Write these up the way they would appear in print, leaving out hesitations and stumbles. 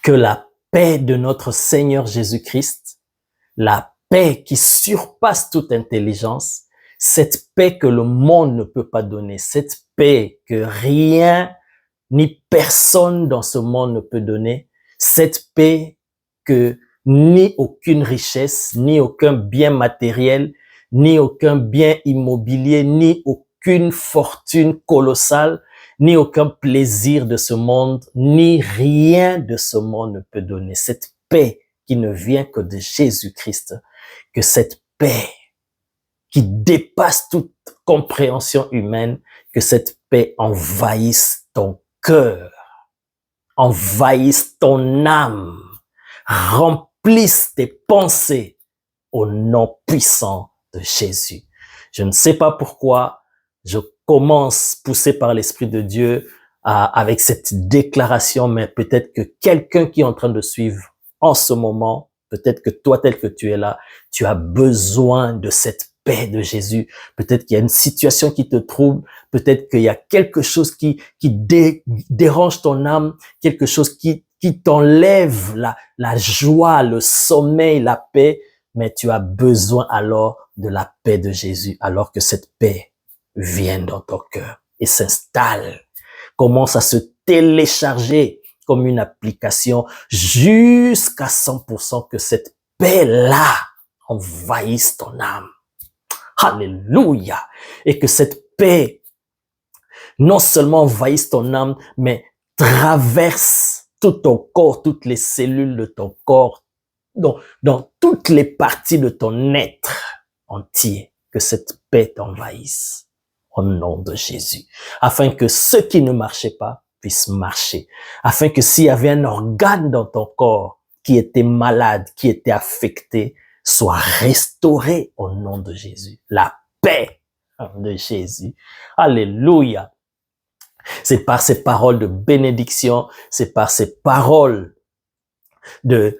que la paix de notre Seigneur Jésus-Christ, la paix qui surpasse toute intelligence, cette paix que le monde ne peut pas donner, cette paix que rien ni personne dans ce monde ne peut donner, cette paix que ni aucune richesse, ni aucun bien matériel, ni aucun bien immobilier, ni aucune fortune colossale, ni aucun plaisir de ce monde, ni rien de ce monde ne peut donner. Cette paix qui ne vient que de Jésus-Christ, que cette paix qui dépasse toute compréhension humaine, que cette paix envahisse ton cœur, envahisse ton âme, remplisse tes pensées au nom puissant de Jésus. Je ne sais pas pourquoi je commence poussé par l'Esprit de Dieu avec cette déclaration, mais peut-être que quelqu'un qui est en train de suivre en ce moment, peut-être que toi tel que tu es là, tu as besoin de cette paix de Jésus. Peut-être qu'il y a une situation qui te trouble, peut-être qu'il y a quelque chose qui dérange ton âme, quelque chose qui t'enlève la joie, le sommeil, la paix, mais tu as besoin alors de la paix de Jésus, alors que cette paix vient dans ton cœur et s'installe, commence à se télécharger comme une application jusqu'à 100% que cette paix-là envahisse ton âme. Alléluia! Et que cette paix non seulement envahisse ton âme, mais traverse tout ton corps, toutes les cellules de ton corps, dans toutes les parties de ton être entier, que cette paix t'envahisse au nom de Jésus, afin que ceux qui ne marchaient pas puissent marcher, afin que s'il y avait un organe dans ton corps qui était malade, qui était affecté, soit restauré au nom de Jésus. La paix de Jésus. Alléluia. C'est par ces paroles de bénédiction, c'est par ces paroles de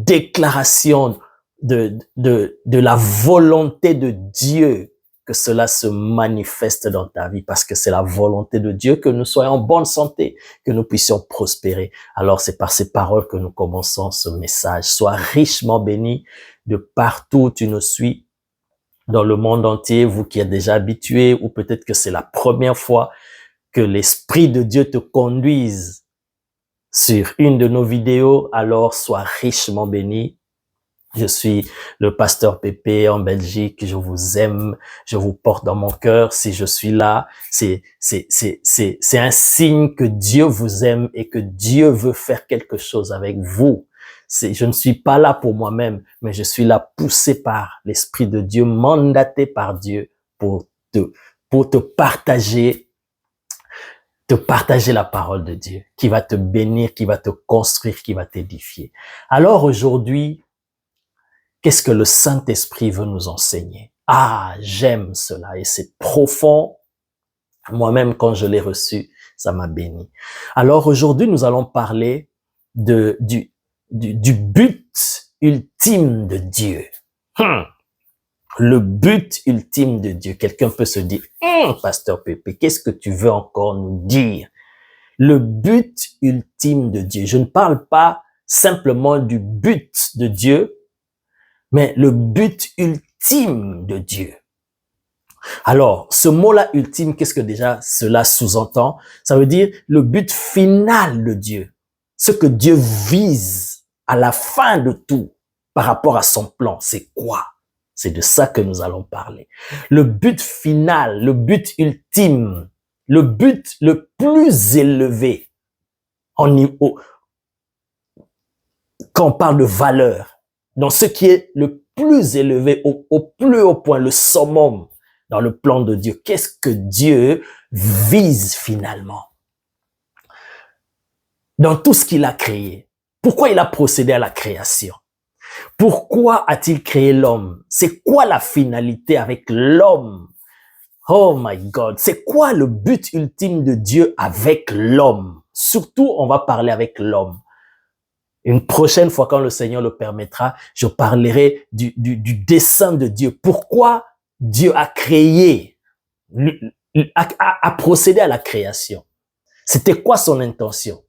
déclaration de la volonté de Dieu que cela se manifeste dans ta vie, parce que c'est la volonté de Dieu que nous soyons en bonne santé, que nous puissions prospérer. Alors c'est par ces paroles que nous commençons ce message. Sois richement béni de partout où tu nous suis, dans le monde entier, vous qui êtes déjà habitués, ou peut-être que c'est la première fois que l'Esprit de Dieu te conduise sur une de nos vidéos, alors sois richement béni. Je suis le pasteur Pépé en Belgique. Je vous aime. Je vous porte dans mon cœur. Si je suis là, c'est un signe que Dieu vous aime et que Dieu veut faire quelque chose avec vous. Je ne suis pas là pour moi-même, mais je suis là poussé par l'Esprit de Dieu, mandaté par Dieu pour te partager la parole de Dieu, qui va te bénir, qui va te construire, qui va t'édifier. Alors aujourd'hui, qu'est-ce que le Saint-Esprit veut nous enseigner? Ah, j'aime cela et c'est profond. Moi-même, quand je l'ai reçu, ça m'a béni. Alors aujourd'hui, nous allons parler du but ultime de Dieu. Le but ultime de Dieu. Quelqu'un peut se dire, Pasteur Pépé, qu'est-ce que tu veux encore nous dire? Le but ultime de Dieu. Je ne parle pas simplement du but de Dieu, mais le but ultime de Dieu. Alors, ce mot-là, ultime, qu'est-ce que déjà cela sous-entend? Ça veut dire le but final de Dieu. Ce que Dieu vise à la fin de tout par rapport à son plan, c'est quoi? C'est de ça que nous allons parler. Le but final, le but ultime, le but le plus élevé en niveau, quand on parle de valeur, dans ce qui est le plus élevé, au plus haut point, le summum dans le plan de Dieu. Qu'est-ce que Dieu vise finalement? Dans tout ce qu'il a créé. Pourquoi il a procédé à la création? Pourquoi a-t-il créé l'homme? C'est quoi la finalité avec l'homme? Oh my God, c'est quoi le but ultime de Dieu avec l'homme? Surtout, on va parler avec l'homme. Une prochaine fois, quand le Seigneur le permettra, je parlerai du dessein de Dieu. Pourquoi Dieu a créé, a procédé à la création? C'était quoi son intention?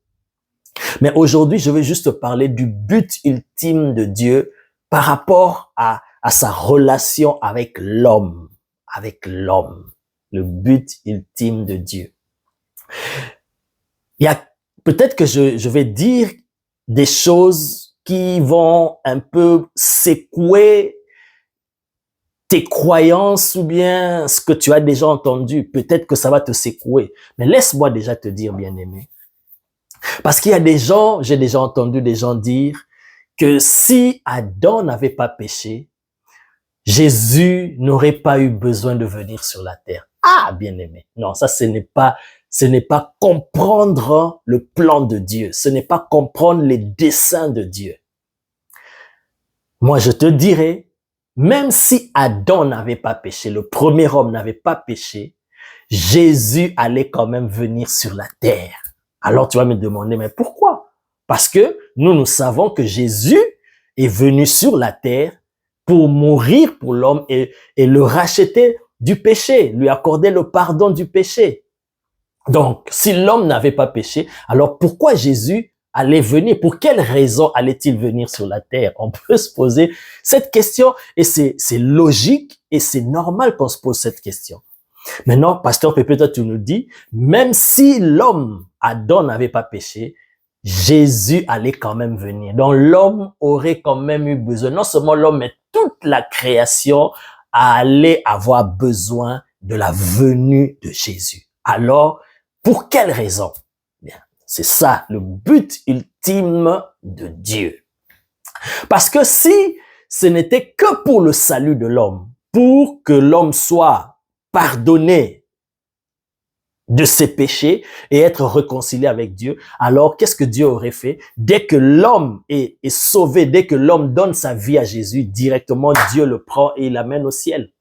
Mais aujourd'hui, je veux juste parler du but ultime de Dieu par rapport à sa relation avec l'homme, le but ultime de Dieu. Il y a peut-être que je vais dire des choses qui vont un peu secouer tes croyances ou bien ce que tu as déjà entendu. Peut-être que ça va te secouer. Mais laisse-moi déjà te dire, bien-aimé. Parce qu'il y a des gens, j'ai déjà entendu des gens dire que si Adam n'avait pas péché, Jésus n'aurait pas eu besoin de venir sur la terre. Ah, bien-aimé. Non, ça, ce n'est pas comprendre le plan de Dieu. Ce n'est pas comprendre les desseins de Dieu. Moi, je te dirais, même si Adam n'avait pas péché, le premier homme n'avait pas péché, Jésus allait quand même venir sur la terre. Alors tu vas me demander, mais pourquoi? Parce que nous savons que Jésus est venu sur la terre pour mourir pour l'homme et le racheter du péché, lui accorder le pardon du péché. Donc, si l'homme n'avait pas péché, alors pourquoi Jésus allait venir? Pour quelle raison allait-il venir sur la terre? On peut se poser cette question et c'est logique et c'est normal qu'on se pose cette question. Maintenant, pasteur Pépé, toi tu nous dis, même si l'homme, Adam, n'avait pas péché, Jésus allait quand même venir. Donc l'homme aurait quand même eu besoin, non seulement l'homme, mais toute la création allait avoir besoin de la venue de Jésus. Alors, pour quelle raison? Bien, c'est ça le but ultime de Dieu. Parce que si ce n'était que pour le salut de l'homme, pour que l'homme soit pardonner de ses péchés et être réconcilié avec Dieu, alors qu'est-ce que Dieu aurait fait? Dès que l'homme est sauvé, dès que l'homme donne sa vie à Jésus, directement Dieu le prend et l'amène au ciel.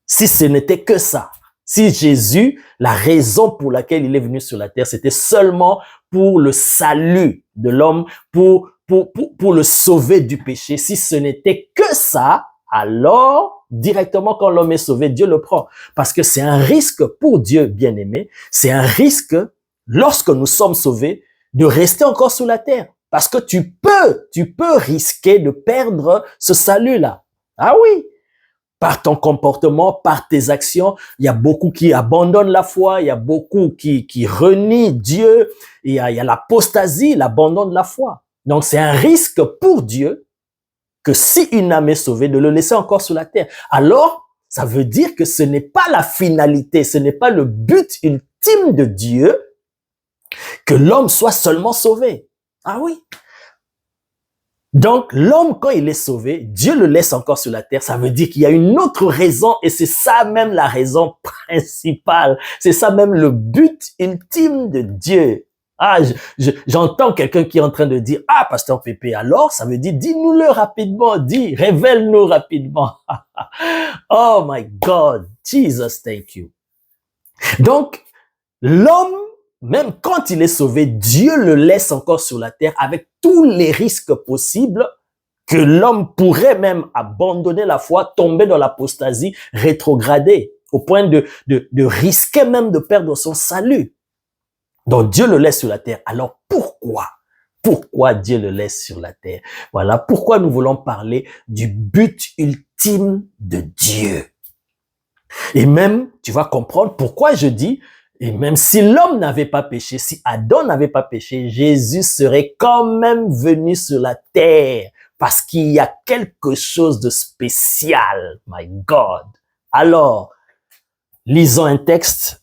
Si ce n'était que ça, si Jésus, la raison pour laquelle il est venu sur la terre, c'était seulement pour le salut de l'homme, pour le sauver du péché, si ce n'était que ça, alors, directement quand l'homme est sauvé, Dieu le prend. Parce que c'est un risque pour Dieu, bien-aimé, c'est un risque, lorsque nous sommes sauvés, de rester encore sous la terre. Parce que tu peux risquer de perdre ce salut-là. Ah oui, par ton comportement, par tes actions, il y a beaucoup qui abandonnent la foi, il y a beaucoup qui renient Dieu, il y a l'apostasie, l'abandon de la foi. Donc c'est un risque pour Dieu que si une âme est sauvée, de le laisser encore sur la terre. Alors, ça veut dire que ce n'est pas la finalité, ce n'est pas le but ultime de Dieu que l'homme soit seulement sauvé. Ah oui. Donc, l'homme, quand il est sauvé, Dieu le laisse encore sur la terre. Ça veut dire qu'il y a une autre raison et c'est ça même la raison principale. C'est ça même le but ultime de Dieu. Ah, j'entends quelqu'un qui est en train de dire, ah, pasteur Pépé, alors, ça veut dire, dis-nous-le rapidement, révèle-nous rapidement. Oh my God, Jesus, thank you. Donc, l'homme, même quand il est sauvé, Dieu le laisse encore sur la terre avec tous les risques possibles que l'homme pourrait même abandonner la foi, tomber dans l'apostasie, rétrograder, au point de risquer même de perdre son salut. Donc Dieu le laisse sur la terre. Alors pourquoi Dieu le laisse sur la terre? Voilà pourquoi nous voulons parler du but ultime de Dieu. Et même, tu vas comprendre pourquoi je dis, et même si l'homme n'avait pas péché, si Adam n'avait pas péché, Jésus serait quand même venu sur la terre parce qu'il y a quelque chose de spécial. My God. Alors, lisons un texte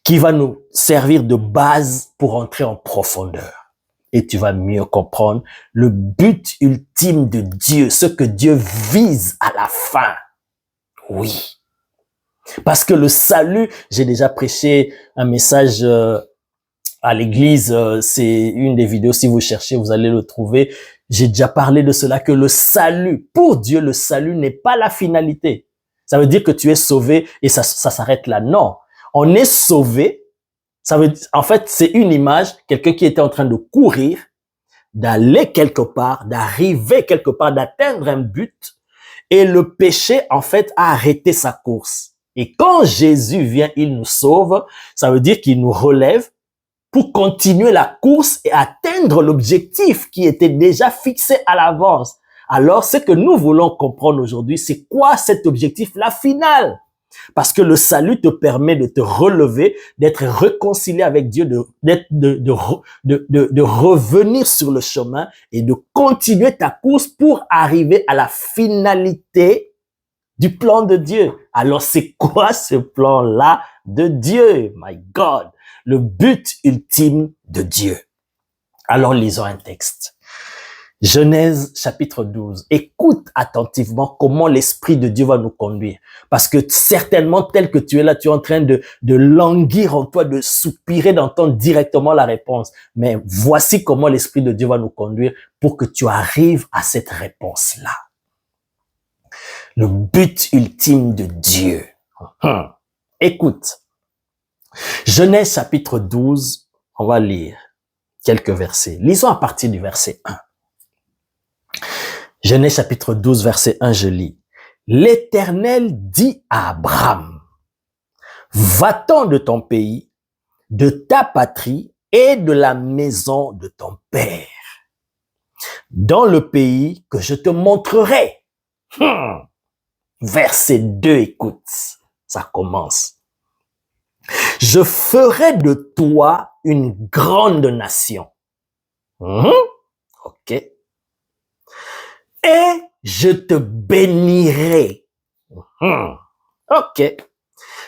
qui va nous servir de base pour entrer en profondeur. Et tu vas mieux comprendre le but ultime de Dieu, ce que Dieu vise à la fin. Oui. Parce que le salut, j'ai déjà prêché un message à l'église, c'est une des vidéos, si vous cherchez, vous allez le trouver. J'ai déjà parlé de cela, que le salut, pour Dieu, le salut n'est pas la finalité. Ça veut dire que tu es sauvé et ça s'arrête là. Non. On est sauvé, ça veut dire, en fait, c'est une image, quelqu'un qui était en train de courir, d'aller quelque part, d'arriver quelque part, d'atteindre un but, et le péché, en fait, a arrêté sa course. Et quand Jésus vient, il nous sauve, ça veut dire qu'il nous relève pour continuer la course et atteindre l'objectif qui était déjà fixé à l'avance. Alors, ce que nous voulons comprendre aujourd'hui, c'est quoi cet objectif-là final? Parce que le salut te permet de te relever, d'être réconcilié avec Dieu, de revenir sur le chemin et de continuer ta course pour arriver à la finalité du plan de Dieu. Alors, c'est quoi ce plan-là de Dieu? My God, le but ultime de Dieu. Alors, lisons un texte. Genèse chapitre 12. Écoute attentivement comment l'Esprit de Dieu va nous conduire. Parce que certainement, tel que tu es là, tu es en train de languir en toi, de soupirer, d'entendre directement la réponse. Mais voici comment l'Esprit de Dieu va nous conduire pour que tu arrives à cette réponse-là. Le but ultime de Dieu. Écoute. Genèse chapitre 12, on va lire quelques versets. Lisons à partir du verset 1. Genèse chapitre 12, verset 1, je lis. L'Éternel dit à Abraham, va-t'en de ton pays, de ta patrie et de la maison de ton père, dans le pays que je te montrerai. Verset 2, écoute, ça commence. Je ferai de toi une grande nation. Ok. Et je te bénirai. Ok.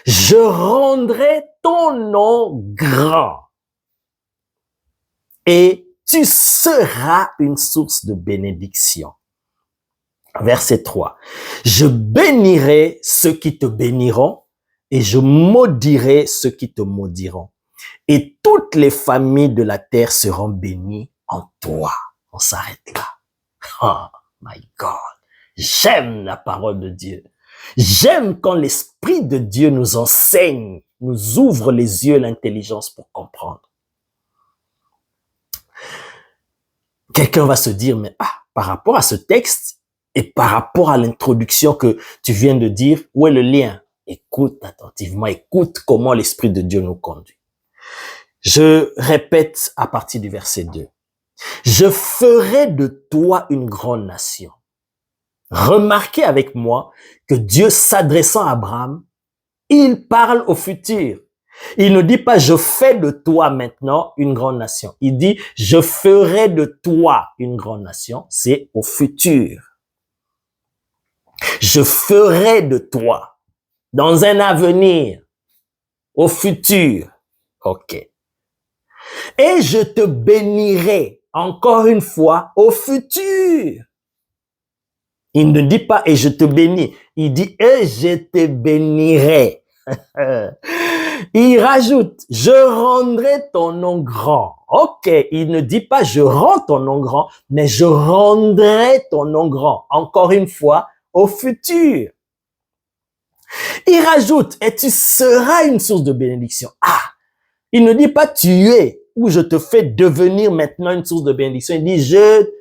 Je rendrai ton nom grand. Et tu seras une source de bénédiction. Verset 3. Je bénirai ceux qui te béniront et je maudirai ceux qui te maudiront. Et toutes les familles de la terre seront bénies en toi. On s'arrête là. Oh my God. J'aime la parole de Dieu. J'aime quand l'Esprit de Dieu nous enseigne, nous ouvre les yeux, l'intelligence pour comprendre. Quelqu'un va se dire, mais par rapport à ce texte et par rapport à l'introduction que tu viens de dire, où est le lien? Écoute attentivement, écoute comment l'Esprit de Dieu nous conduit. Je répète à partir du verset 2. Je ferai de toi une grande nation. Remarquez avec moi que Dieu s'adressant à Abraham, il parle au futur. Il ne dit pas je fais de toi maintenant une grande nation. Il dit je ferai de toi une grande nation. C'est au futur. Je ferai de toi dans un avenir, au futur. Ok. Et je te bénirai encore une fois au futur. Il ne dit pas et je te bénis. Il dit et je te bénirai. Il rajoute je rendrai ton nom grand. Ok, il ne dit pas je rends ton nom grand, mais je rendrai ton nom grand. Encore une fois, au futur. Il rajoute et tu seras une source de bénédiction. Il ne dit pas tu es ou je te fais devenir maintenant une source de bénédiction. Il dit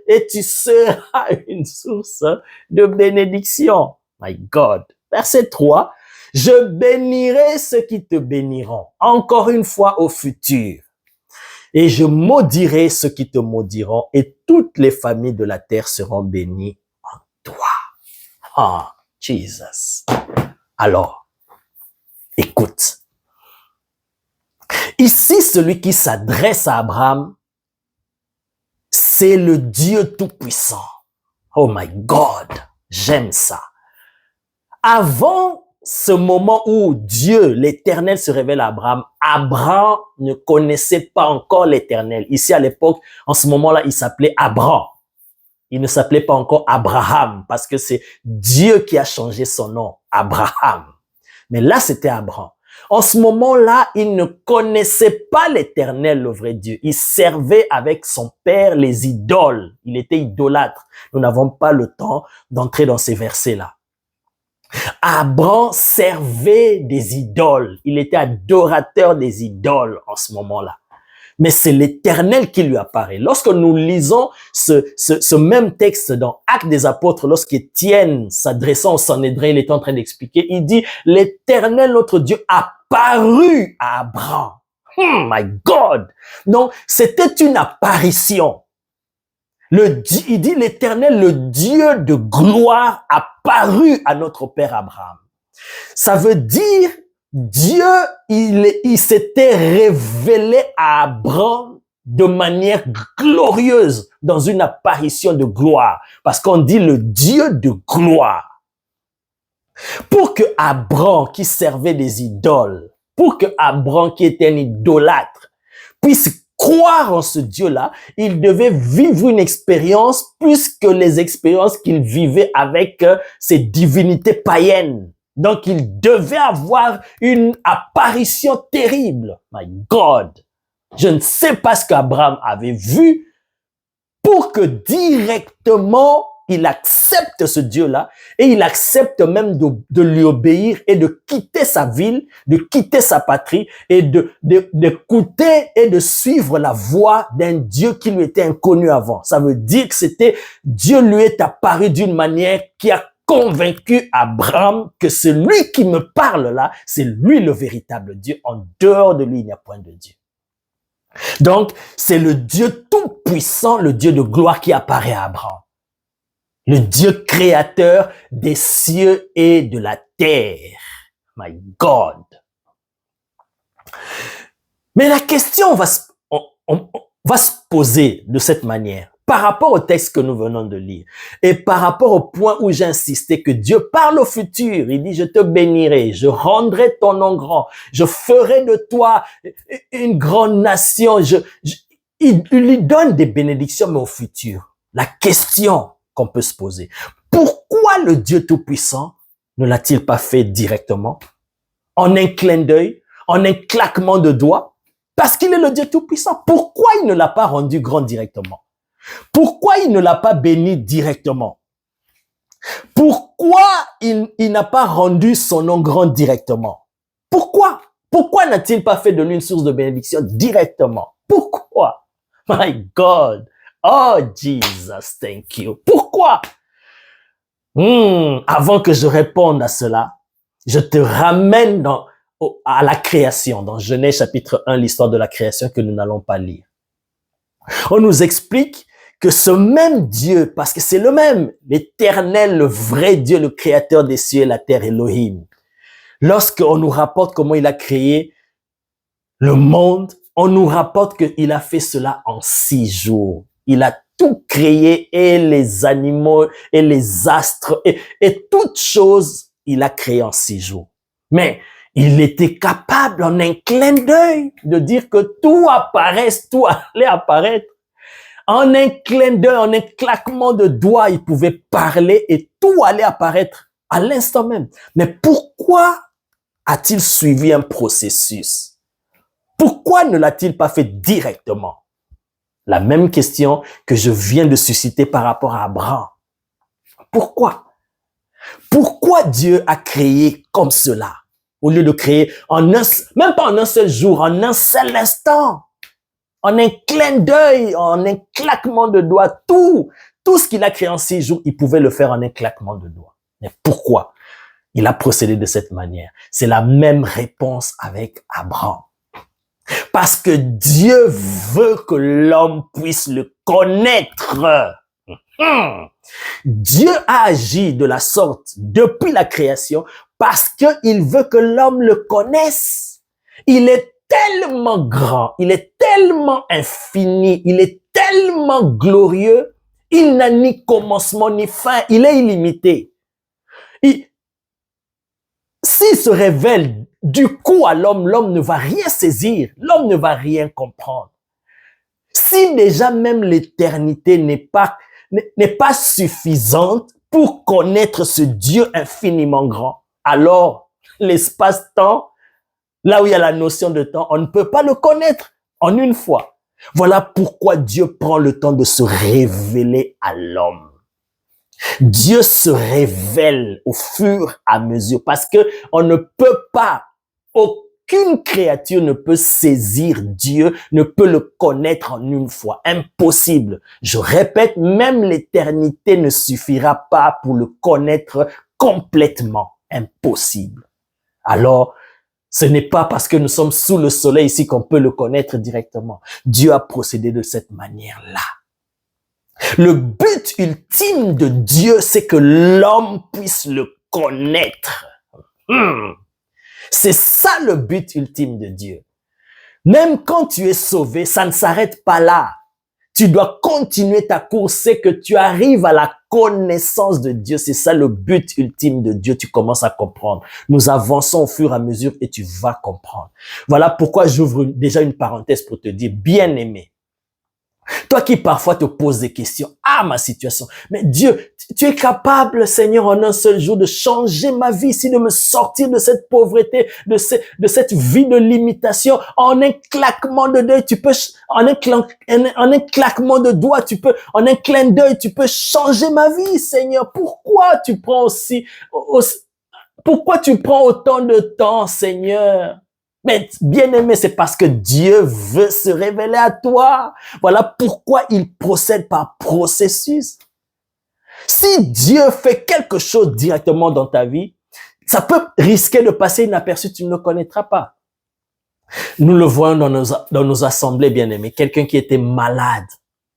et tu seras une source de bénédiction. My God. Verset 3. Je bénirai ceux qui te béniront. Encore une fois au futur. Et je maudirai ceux qui te maudiront et toutes les familles de la terre seront bénies en toi. Jesus. Alors, écoute. Ici, celui qui s'adresse à Abraham, c'est le Dieu Tout-Puissant. Oh my God, j'aime ça. Avant ce moment où Dieu, l'Éternel, se révèle à Abraham, Abraham ne connaissait pas encore l'Éternel. Ici, à l'époque, en ce moment-là, il s'appelait Abraham. Il ne s'appelait pas encore Abraham parce que c'est Dieu qui a changé son nom, Abraham. Mais là, c'était Abraham. En ce moment-là, il ne connaissait pas l'Éternel, le vrai Dieu. Il servait avec son père les idoles. Il était idolâtre. Nous n'avons pas le temps d'entrer dans ces versets-là. Abraham servait des idoles. Il était adorateur des idoles en ce moment-là. Mais c'est l'Éternel qui lui apparaît. Lorsque nous lisons ce même texte dans Actes des Apôtres, lorsqu'Étienne, s'adressant au Sanhédrin, il est en train d'expliquer, il dit, l'Éternel, notre Dieu, apparut à Abraham. My God! Donc, c'était une apparition. Il dit l'Éternel, le Dieu de gloire, apparut à notre père Abraham. Ça veut dire, Dieu, il s'était révélé à Abraham de manière glorieuse dans une apparition de gloire. Parce qu'on dit le Dieu de gloire. Pour que Abraham, qui servait des idoles, pour que Abraham, qui était un idolâtre, puisse croire en ce Dieu-là, il devait vivre une expérience plus que les expériences qu'il vivait avec ces divinités païennes. Donc, il devait avoir une apparition terrible. My God! Je ne sais pas ce qu'Abraham avait vu pour que directement il accepte ce Dieu-là et il accepte même de lui obéir et de quitter sa ville, de quitter sa patrie et d'écouter et de suivre la voie d'un Dieu qui lui était inconnu avant. Ça veut dire que Dieu lui est apparu d'une manière qui a convaincu Abraham que celui qui me parle là, c'est lui le véritable Dieu. En dehors de lui, il n'y a point de Dieu. Donc, c'est le Dieu tout-puissant, le Dieu de gloire qui apparaît à Abraham. Le Dieu créateur des cieux et de la terre. My God. Mais la question va se poser de cette manière. Par rapport au texte que nous venons de lire et par rapport au point où j'ai insisté que Dieu parle au futur, il dit, je te bénirai, je rendrai ton nom grand, je ferai de toi une grande nation. Il lui donne des bénédictions, mais au futur. La question qu'on peut se poser, pourquoi le Dieu Tout-Puissant ne l'a-t-il pas fait directement, en un clin d'œil, en un claquement de doigts? Parce qu'il est le Dieu Tout-Puissant. Pourquoi il ne l'a pas rendu grand directement? Pourquoi il ne l'a pas béni directement? Pourquoi il n'a pas rendu son nom grand directement? Pourquoi? Pourquoi n'a-t-il pas fait de lui une source de bénédiction directement? Pourquoi? My God! Oh, Jesus, thank you. Pourquoi? Avant que je réponde à cela, je te ramène à la création, dans Genèse chapitre 1, l'histoire de la création que nous n'allons pas lire. On nous explique que ce même Dieu, parce que c'est le même, l'Éternel, le vrai Dieu, le créateur des cieux et la terre, Elohim, lorsqu'on nous rapporte comment il a créé le monde, on nous rapporte qu'il a fait cela en 6 jours. Il a tout créé, et les animaux, et les astres, et toutes choses, il a créé en 6 jours. Mais il était capable, en un clin d'œil, de dire que tout apparaisse, tout allait apparaître. En un clin d'œil, en un claquement de doigts, il pouvait parler et tout allait apparaître à l'instant même. Mais pourquoi a-t-il suivi un processus? Pourquoi ne l'a-t-il pas fait directement? La même question que je viens de susciter par rapport à Abraham. Pourquoi? Pourquoi Dieu a créé comme cela? Au lieu de créer même pas en un seul jour, en un seul instant. En un clin d'œil, en un claquement de doigts, tout ce qu'il a créé en 6 jours, il pouvait le faire en un claquement de doigts. Mais pourquoi il a procédé de cette manière? C'est la même réponse avec Abraham. Parce que Dieu veut que l'homme puisse le connaître. Dieu a agi de la sorte depuis la création parce qu'il veut que l'homme le connaisse. Il est tellement grand, il est tellement infini, il est tellement glorieux, il n'a ni commencement ni fin, il est illimité. S'il se révèle du coup à l'homme, l'homme ne va rien saisir, l'homme ne va rien comprendre. Si déjà même l'éternité n'est pas suffisante pour connaître ce Dieu infiniment grand, alors l'espace-temps, là où il y a la notion de temps, on ne peut pas le connaître en une fois. Voilà pourquoi Dieu prend le temps de se révéler à l'homme. Dieu se révèle au fur et à mesure parce que on ne peut pas, aucune créature ne peut saisir Dieu, ne peut le connaître en une fois. Impossible. Je répète, même l'éternité ne suffira pas pour le connaître complètement. Impossible. Alors, Ce n'est pas parce que nous sommes sous le soleil ici qu'on peut le connaître directement. Dieu a procédé de cette manière-là. Le but ultime de Dieu, c'est que l'homme puisse le connaître. C'est ça le but ultime de Dieu. Même quand tu es sauvé, ça ne s'arrête pas là. Tu dois continuer ta course, c'est que tu arrives à la connaissance de Dieu. C'est ça le but ultime de Dieu. Tu commences à comprendre. Nous avançons au fur et à mesure et tu vas comprendre. Voilà pourquoi j'ouvre déjà une parenthèse pour te dire, bien-aimé, toi qui parfois te poses des questions, ma situation, mais Dieu, tu es capable, Seigneur, en un seul jour de changer ma vie, ici, de me sortir de cette pauvreté, de cette vie de limitation, en un claquement de doigts, tu peux, en un claquement de doigts, tu peux, en un clin d'œil, tu peux changer ma vie, Seigneur. Pourquoi tu prends pourquoi tu prends autant de temps, Seigneur? Mais bien-aimé, c'est parce que Dieu veut se révéler à toi. Voilà pourquoi il procède par processus. Si Dieu fait quelque chose directement dans ta vie, ça peut risquer de passer inaperçu, tu ne le connaîtras pas. Nous le voyons dans nos assemblées, bien-aimés. Quelqu'un qui était malade,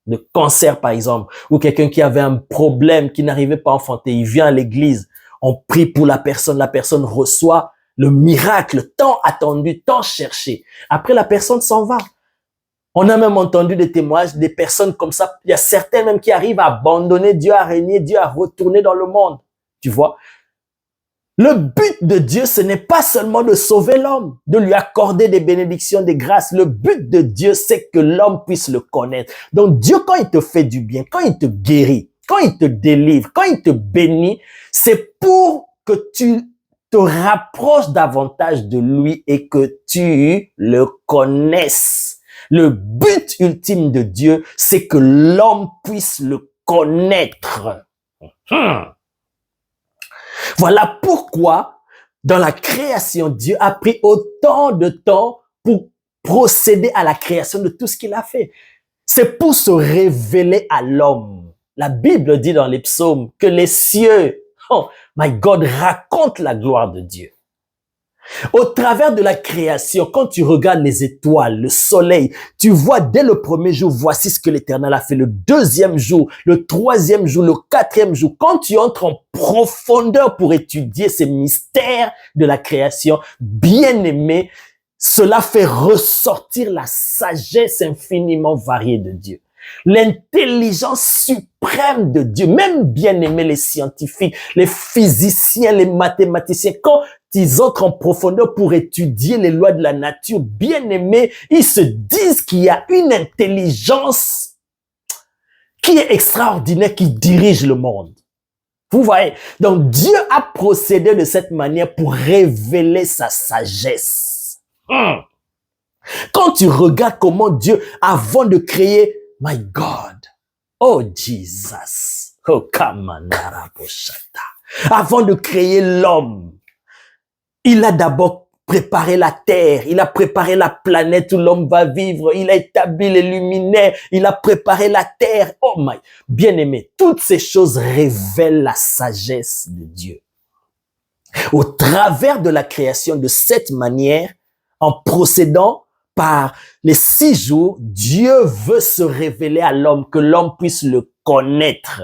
de cancer par exemple, ou quelqu'un qui avait un problème, qui n'arrivait pas à enfanter, il vient à l'église, on prie pour la personne reçoit le miracle tant attendu, tant cherché. Après, la personne s'en va. On a même entendu des témoignages des personnes comme ça. Il y a certains même qui arrivent à abandonner Dieu, à régner Dieu, à retourner dans le monde. Tu vois? Le but de Dieu, ce n'est pas seulement de sauver l'homme, de lui accorder des bénédictions, des grâces. Le but de Dieu, c'est que l'homme puisse le connaître. Donc Dieu, quand il te fait du bien, quand il te guérit, quand il te délivre, quand il te bénit, c'est pour que tu te rapproches davantage de lui et que tu le connaisses. Le but ultime de Dieu, c'est que l'homme puisse le connaître. Voilà pourquoi, dans la création, Dieu a pris autant de temps pour procéder à la création de tout ce qu'il a fait. C'est pour se révéler à l'homme. La Bible dit dans les psaumes que les cieux, oh my God, racontent la gloire de Dieu. Au travers de la création, quand tu regardes les étoiles, le soleil, tu vois dès le premier jour, voici ce que l'Éternel a fait. Le deuxième jour, le troisième jour, le quatrième jour. Quand tu entres en profondeur pour étudier ces mystères de la création, bien aimé, cela fait ressortir la sagesse infiniment variée de Dieu. L'intelligence suprême de Dieu, même bien aimé les scientifiques, les physiciens, les mathématiciens, quand ils entrent en profondeur pour étudier les lois de la nature, bien aimé, ils se disent qu'il y a une intelligence qui est extraordinaire, qui dirige le monde. Vous voyez? Donc Dieu a procédé de cette manière pour révéler sa sagesse. Quand tu regardes comment Dieu, avant de créer, my God, oh Jesus, oh Kamanara Boshata, avant de créer l'homme, il a d'abord préparé la terre, il a préparé la planète où l'homme va vivre, il a établi les luminaires, il a préparé la terre. Oh my, bien-aimé, toutes ces choses révèlent la sagesse de Dieu. Au travers de la création, de cette manière, en procédant par les 6 jours, Dieu veut se révéler à l'homme, que l'homme puisse le connaître.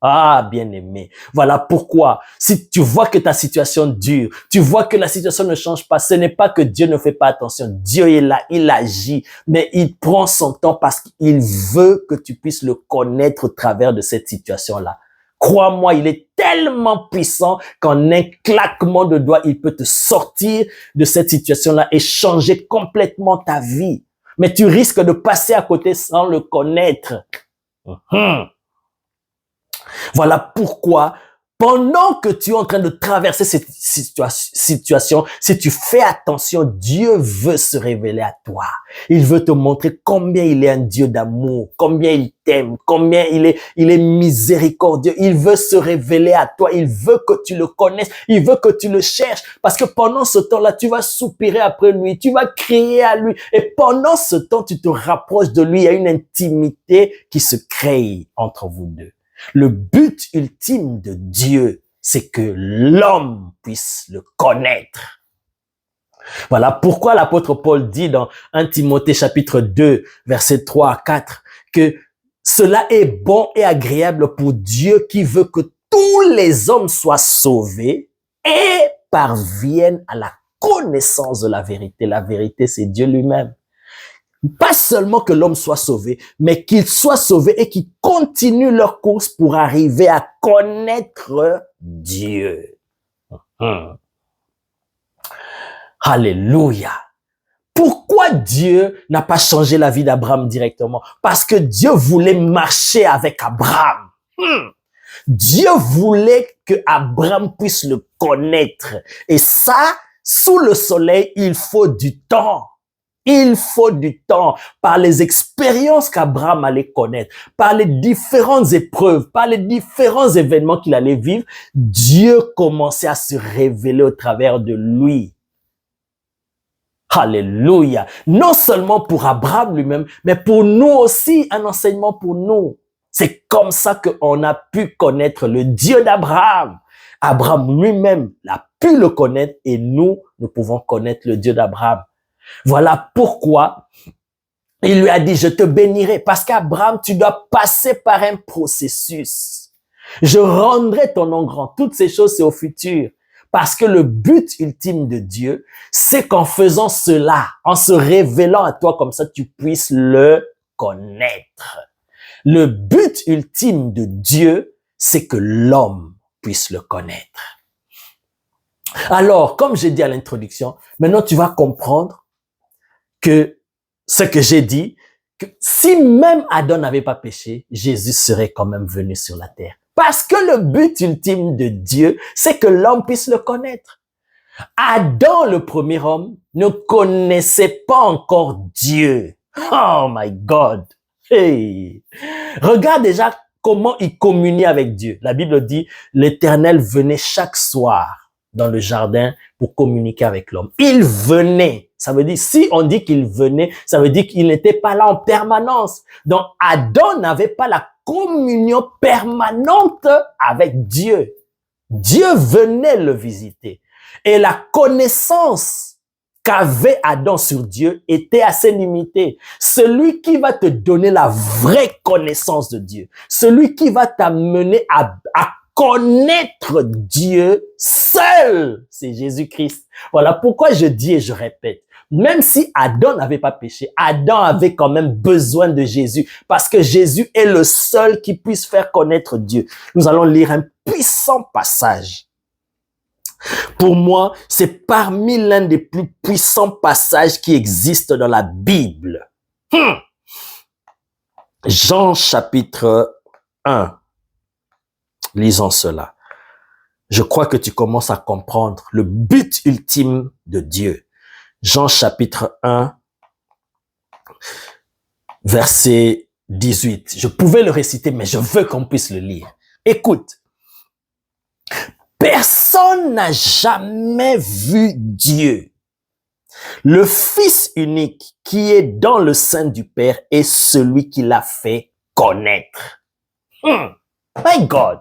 Ah, bien-aimé, voilà pourquoi, si tu vois que ta situation dure, tu vois que la situation ne change pas, ce n'est pas que Dieu ne fait pas attention. Dieu est là, il agit, mais il prend son temps parce qu'il veut que tu puisses le connaître au travers de cette situation-là. Crois-moi, il est tellement puissant qu'en un claquement de doigts, il peut te sortir de cette situation-là et changer complètement ta vie. Mais tu risques de passer à côté sans le connaître. Voilà pourquoi, pendant que tu es en train de traverser cette situation, si tu fais attention, Dieu veut se révéler à toi. Il veut te montrer combien il est un Dieu d'amour, combien il t'aime, combien il est miséricordieux. Il veut se révéler à toi. Il veut que tu le connaisses. Il veut que tu le cherches. Parce que pendant ce temps-là, tu vas soupirer après lui. Tu vas crier à lui. Et pendant ce temps, tu te rapproches de lui. Il y a une intimité qui se crée entre vous deux. Le but ultime de Dieu, c'est que l'homme puisse le connaître. Voilà pourquoi l'apôtre Paul dit dans 1 Timothée chapitre 2, versets 3 à 4, que cela est bon et agréable pour Dieu qui veut que tous les hommes soient sauvés et parviennent à la connaissance de la vérité. La vérité, c'est Dieu lui-même. Pas seulement que l'homme soit sauvé, mais qu'il soit sauvé et qu'il continue leur course pour arriver à connaître Dieu. Alléluia. Pourquoi Dieu n'a pas changé la vie d'Abraham directement? Parce que Dieu voulait marcher avec Abraham. Dieu voulait que Abraham puisse le connaître. Et ça, sous le soleil, il faut du temps. Il faut du temps par les expériences qu'Abraham allait connaître, par les différentes épreuves, par les différents événements qu'il allait vivre. Dieu commençait à se révéler au travers de lui. Alléluia. Non seulement pour Abraham lui-même, mais pour nous aussi, un enseignement pour nous. C'est comme ça qu'on a pu connaître le Dieu d'Abraham. Abraham lui-même a pu le connaître et nous pouvons connaître le Dieu d'Abraham. Voilà pourquoi il lui a dit, je te bénirai. Parce qu'Abraham, tu dois passer par un processus. Je rendrai ton nom grand. Toutes ces choses, c'est au futur. Parce que le but ultime de Dieu, c'est qu'en faisant cela, en se révélant à toi comme ça, tu puisses le connaître. Le but ultime de Dieu, c'est que l'homme puisse le connaître. Alors, comme j'ai dit à l'introduction, maintenant tu vas comprendre que ce que j'ai dit, que si même Adam n'avait pas péché, Jésus serait quand même venu sur la terre. Parce que le but ultime de Dieu, c'est que l'homme puisse le connaître. Adam, le premier homme, ne connaissait pas encore Dieu. Oh my God! Hey! Regarde déjà comment il communiait avec Dieu. La Bible dit, l'Éternel venait chaque soir dans le jardin pour communiquer avec l'homme. Il venait. Ça veut dire, si on dit qu'il venait, ça veut dire qu'il n'était pas là en permanence. Donc, Adam n'avait pas la communion permanente avec Dieu. Dieu venait le visiter. Et la connaissance qu'avait Adam sur Dieu était assez limitée. Celui qui va te donner la vraie connaissance de Dieu, celui qui va t'amener à connaître Dieu seul, c'est Jésus-Christ. Voilà pourquoi je dis et je répète, même si Adam n'avait pas péché, Adam avait quand même besoin de Jésus parce que Jésus est le seul qui puisse faire connaître Dieu. Nous allons lire un puissant passage. Pour moi, c'est parmi l'un des plus puissants passages qui existent dans la Bible. Jean chapitre 1. Lisons cela. Je crois que tu commences à comprendre le but ultime de Dieu. Jean chapitre 1, verset 18. Je pouvais le réciter, mais je veux qu'on puisse le lire. Écoute. Personne n'a jamais vu Dieu. Le Fils unique qui est dans le sein du Père est celui qui l'a fait connaître. My God!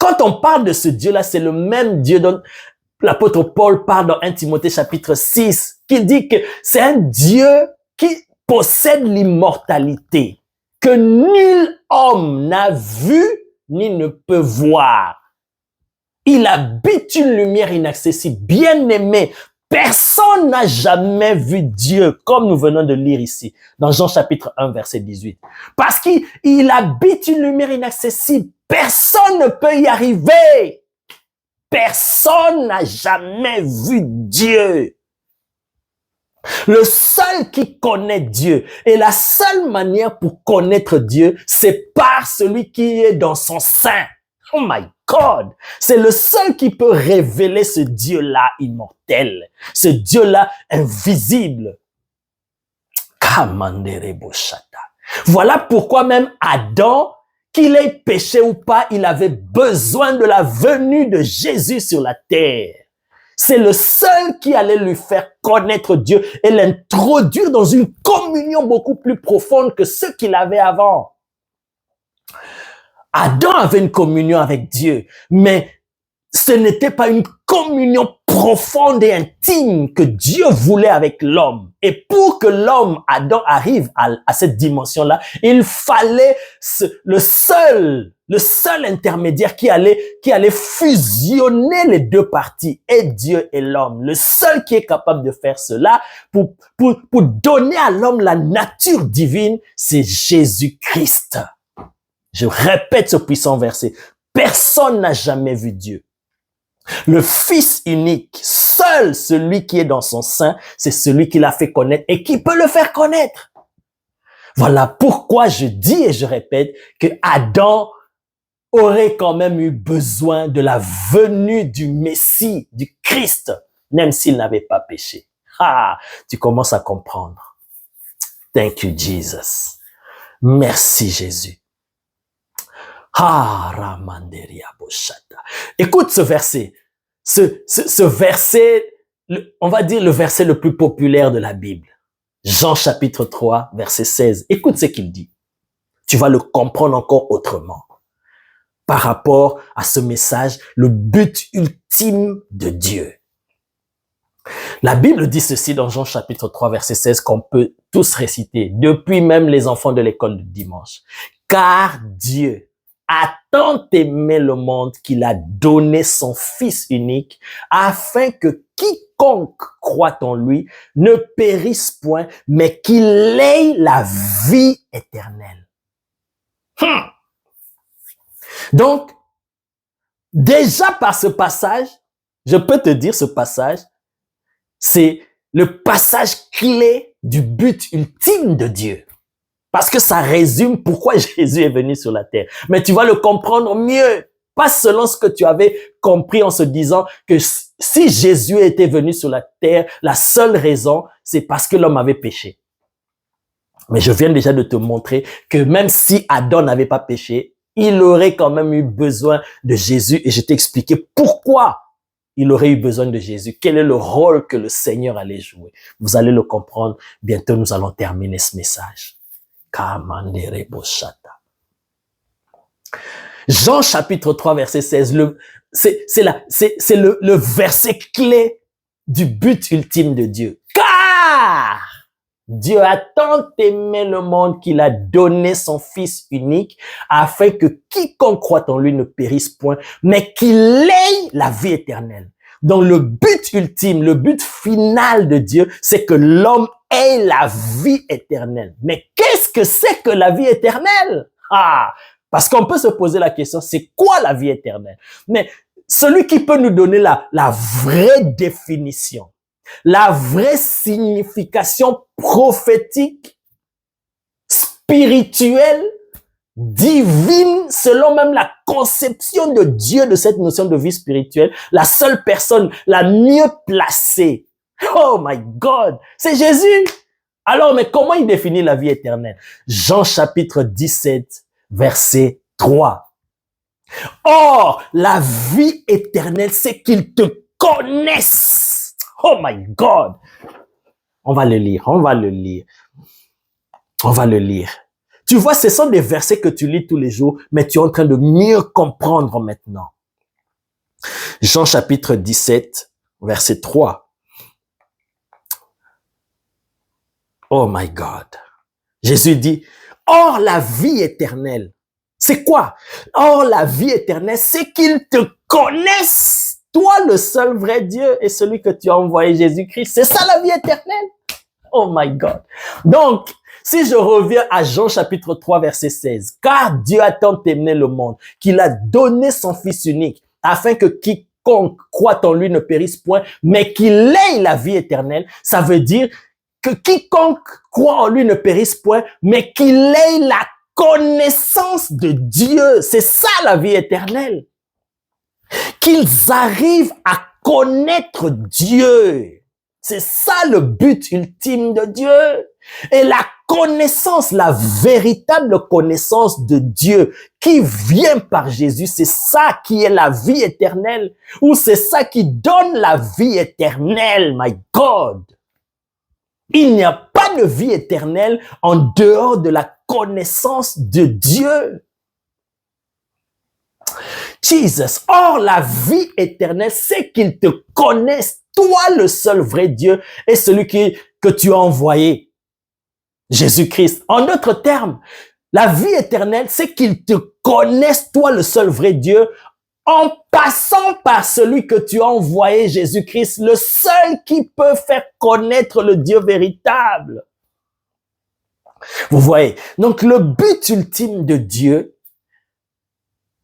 Quand on parle de ce Dieu-là, c'est le même Dieu dont l'apôtre Paul parle dans 1 Timothée chapitre 6, qui dit que c'est un Dieu qui possède l'immortalité, que nul homme n'a vu ni ne peut voir. Il habite une lumière inaccessible, bien aimé. Personne n'a jamais vu Dieu, comme nous venons de lire ici, dans Jean chapitre 1, verset 18. Parce qu'il habite une lumière inaccessible. Personne ne peut y arriver. Personne n'a jamais vu Dieu. Le seul qui connaît Dieu, et la seule manière pour connaître Dieu, c'est par celui qui est dans son sein. Oh my God! C'est le seul qui peut révéler ce Dieu-là immortel, ce Dieu-là invisible. Voilà pourquoi même Adam, qu'il ait péché ou pas, il avait besoin de la venue de Jésus sur la terre. C'est le seul qui allait lui faire connaître Dieu et l'introduire dans une communion beaucoup plus profonde que ce qu'il avait avant. Adam avait une communion avec Dieu, mais ce n'était pas une communion profonde et intime que Dieu voulait avec l'homme. Et pour que l'homme, Adam, arrive à cette dimension-là, il fallait le seul intermédiaire qui allait fusionner les deux parties, et Dieu et l'homme. Le seul qui est capable de faire cela pour donner à l'homme la nature divine, c'est Jésus-Christ. Je répète ce puissant verset. Personne n'a jamais vu Dieu. Le Fils unique, seul celui qui est dans son sein, c'est celui qui l'a fait connaître et qui peut le faire connaître. Voilà pourquoi je dis et je répète que Adam aurait quand même eu besoin de la venue du Messie, du Christ, même s'il n'avait pas péché. Ah, tu commences à comprendre. Thank you, Jesus. Merci, Jésus. Ah, Ramanderia Boshata. Écoute ce verset. Ce verset, on va dire le verset le plus populaire de la Bible. Jean chapitre 3, verset 16. Écoute ce qu'il dit. Tu vas le comprendre encore autrement. Par rapport à ce message, le but ultime de Dieu. La Bible dit ceci dans Jean chapitre 3, verset 16, qu'on peut tous réciter, depuis même les enfants de l'école du dimanche. Car Dieu a tant aimé le monde qu'il a donné son Fils unique, afin que quiconque croit en lui ne périsse point, mais qu'il ait la vie éternelle. Donc, déjà par ce passage, je peux te dire ce passage, c'est le passage clé du but ultime de Dieu. Parce que ça résume pourquoi Jésus est venu sur la terre. Mais tu vas le comprendre mieux. Pas selon ce que tu avais compris en se disant que si Jésus était venu sur la terre, la seule raison, c'est parce que l'homme avait péché. Mais je viens déjà de te montrer que même si Adam n'avait pas péché, il aurait quand même eu besoin de Jésus. Et je t'ai expliqué pourquoi il aurait eu besoin de Jésus. Quel est le rôle que le Seigneur allait jouer. Vous allez le comprendre. Bientôt, nous allons terminer ce message. Jean chapitre 3 verset 16, c'est le verset clé du but ultime de Dieu. Car Dieu a tant aimé le monde qu'il a donné son Fils unique afin que quiconque croit en lui ne périsse point, mais qu'il ait la vie éternelle. Donc le but ultime, le but final de Dieu, c'est que l'homme ait la vie éternelle. Mais qu'est-ce que c'est que la vie éternelle? Parce qu'on peut se poser la question, c'est quoi la vie éternelle? Mais celui qui peut nous donner la vraie définition, la vraie signification prophétique, spirituelle, divine, selon même la conception de Dieu de cette notion de vie spirituelle, la seule personne la mieux placée, oh my God, c'est Jésus. Alors, mais comment il définit la vie éternelle? Jean chapitre 17, verset 3. Or, la vie éternelle, c'est qu'ils te connaissent. Oh my God. On va le lire. Tu vois, ce sont des versets que tu lis tous les jours, mais tu es en train de mieux comprendre maintenant. Jean chapitre 17, verset 3. Oh my God. Jésus dit, or la vie éternelle, c'est quoi? Or la vie éternelle, c'est qu'ils te connaissent, toi le seul vrai Dieu et celui que tu as envoyé, Jésus-Christ. C'est ça la vie éternelle. Oh my God. Donc, si je reviens à Jean chapitre 3 verset 16, car Dieu a tant aimé le monde qu'il a donné son Fils unique afin que quiconque croit en lui ne périsse point, mais qu'il ait la vie éternelle. Ça veut dire que quiconque croit en lui ne périsse point, mais qu'il ait la connaissance de Dieu. C'est ça la vie éternelle. Qu'ils arrivent à connaître Dieu. C'est ça le but ultime de Dieu. Et la connaissance, la véritable connaissance de Dieu qui vient par Jésus, c'est ça qui est la vie éternelle, ou c'est ça qui donne la vie éternelle, my God. Il n'y a pas de vie éternelle en dehors de la connaissance de Dieu. Jesus. Or, la vie éternelle, c'est qu'ils te connaissent, toi le seul vrai Dieu et celui que tu as envoyé, Jésus-Christ. En d'autres termes, la vie éternelle, c'est qu'ils te connaissent, toi le seul vrai Dieu, en passant par celui que tu as envoyé, Jésus-Christ, le seul qui peut faire connaître le Dieu véritable. Vous voyez, donc le but ultime de Dieu,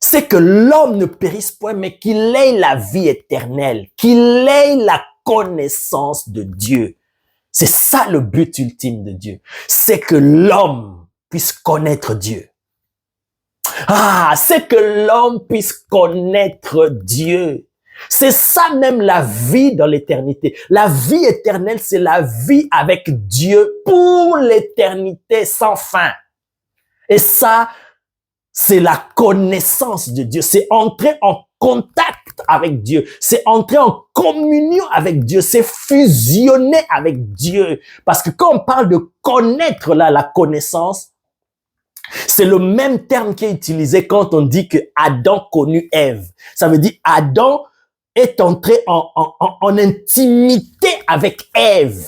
c'est que l'homme ne périsse point, mais qu'il ait la vie éternelle, qu'il ait la connaissance de Dieu. C'est ça le but ultime de Dieu. C'est que l'homme puisse connaître Dieu. Ah, c'est que l'homme puisse connaître Dieu. C'est ça même la vie dans l'éternité. La vie éternelle, c'est la vie avec Dieu pour l'éternité sans fin. Et ça, c'est la connaissance de Dieu. C'est entrer en contact avec Dieu. C'est entrer en communion avec Dieu. C'est fusionner avec Dieu. Parce que quand on parle de connaître là, la connaissance, c'est le même terme qui est utilisé quand on dit que Adam connut Ève. Ça veut dire Adam est entré en intimité avec Ève.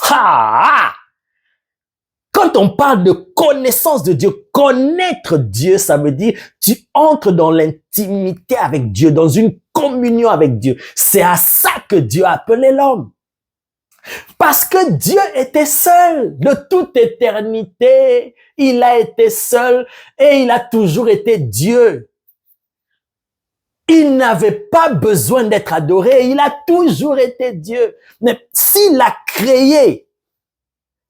Ah! Quand on parle de connaissance de Dieu, connaître Dieu, ça veut dire tu entres dans l'intimité avec Dieu, dans une communion avec Dieu. C'est à ça que Dieu a appelé l'homme. Parce que Dieu était seul de toute éternité. Il a été seul et il a toujours été Dieu. Il n'avait pas besoin d'être adoré. Il a toujours été Dieu. Mais s'il a créé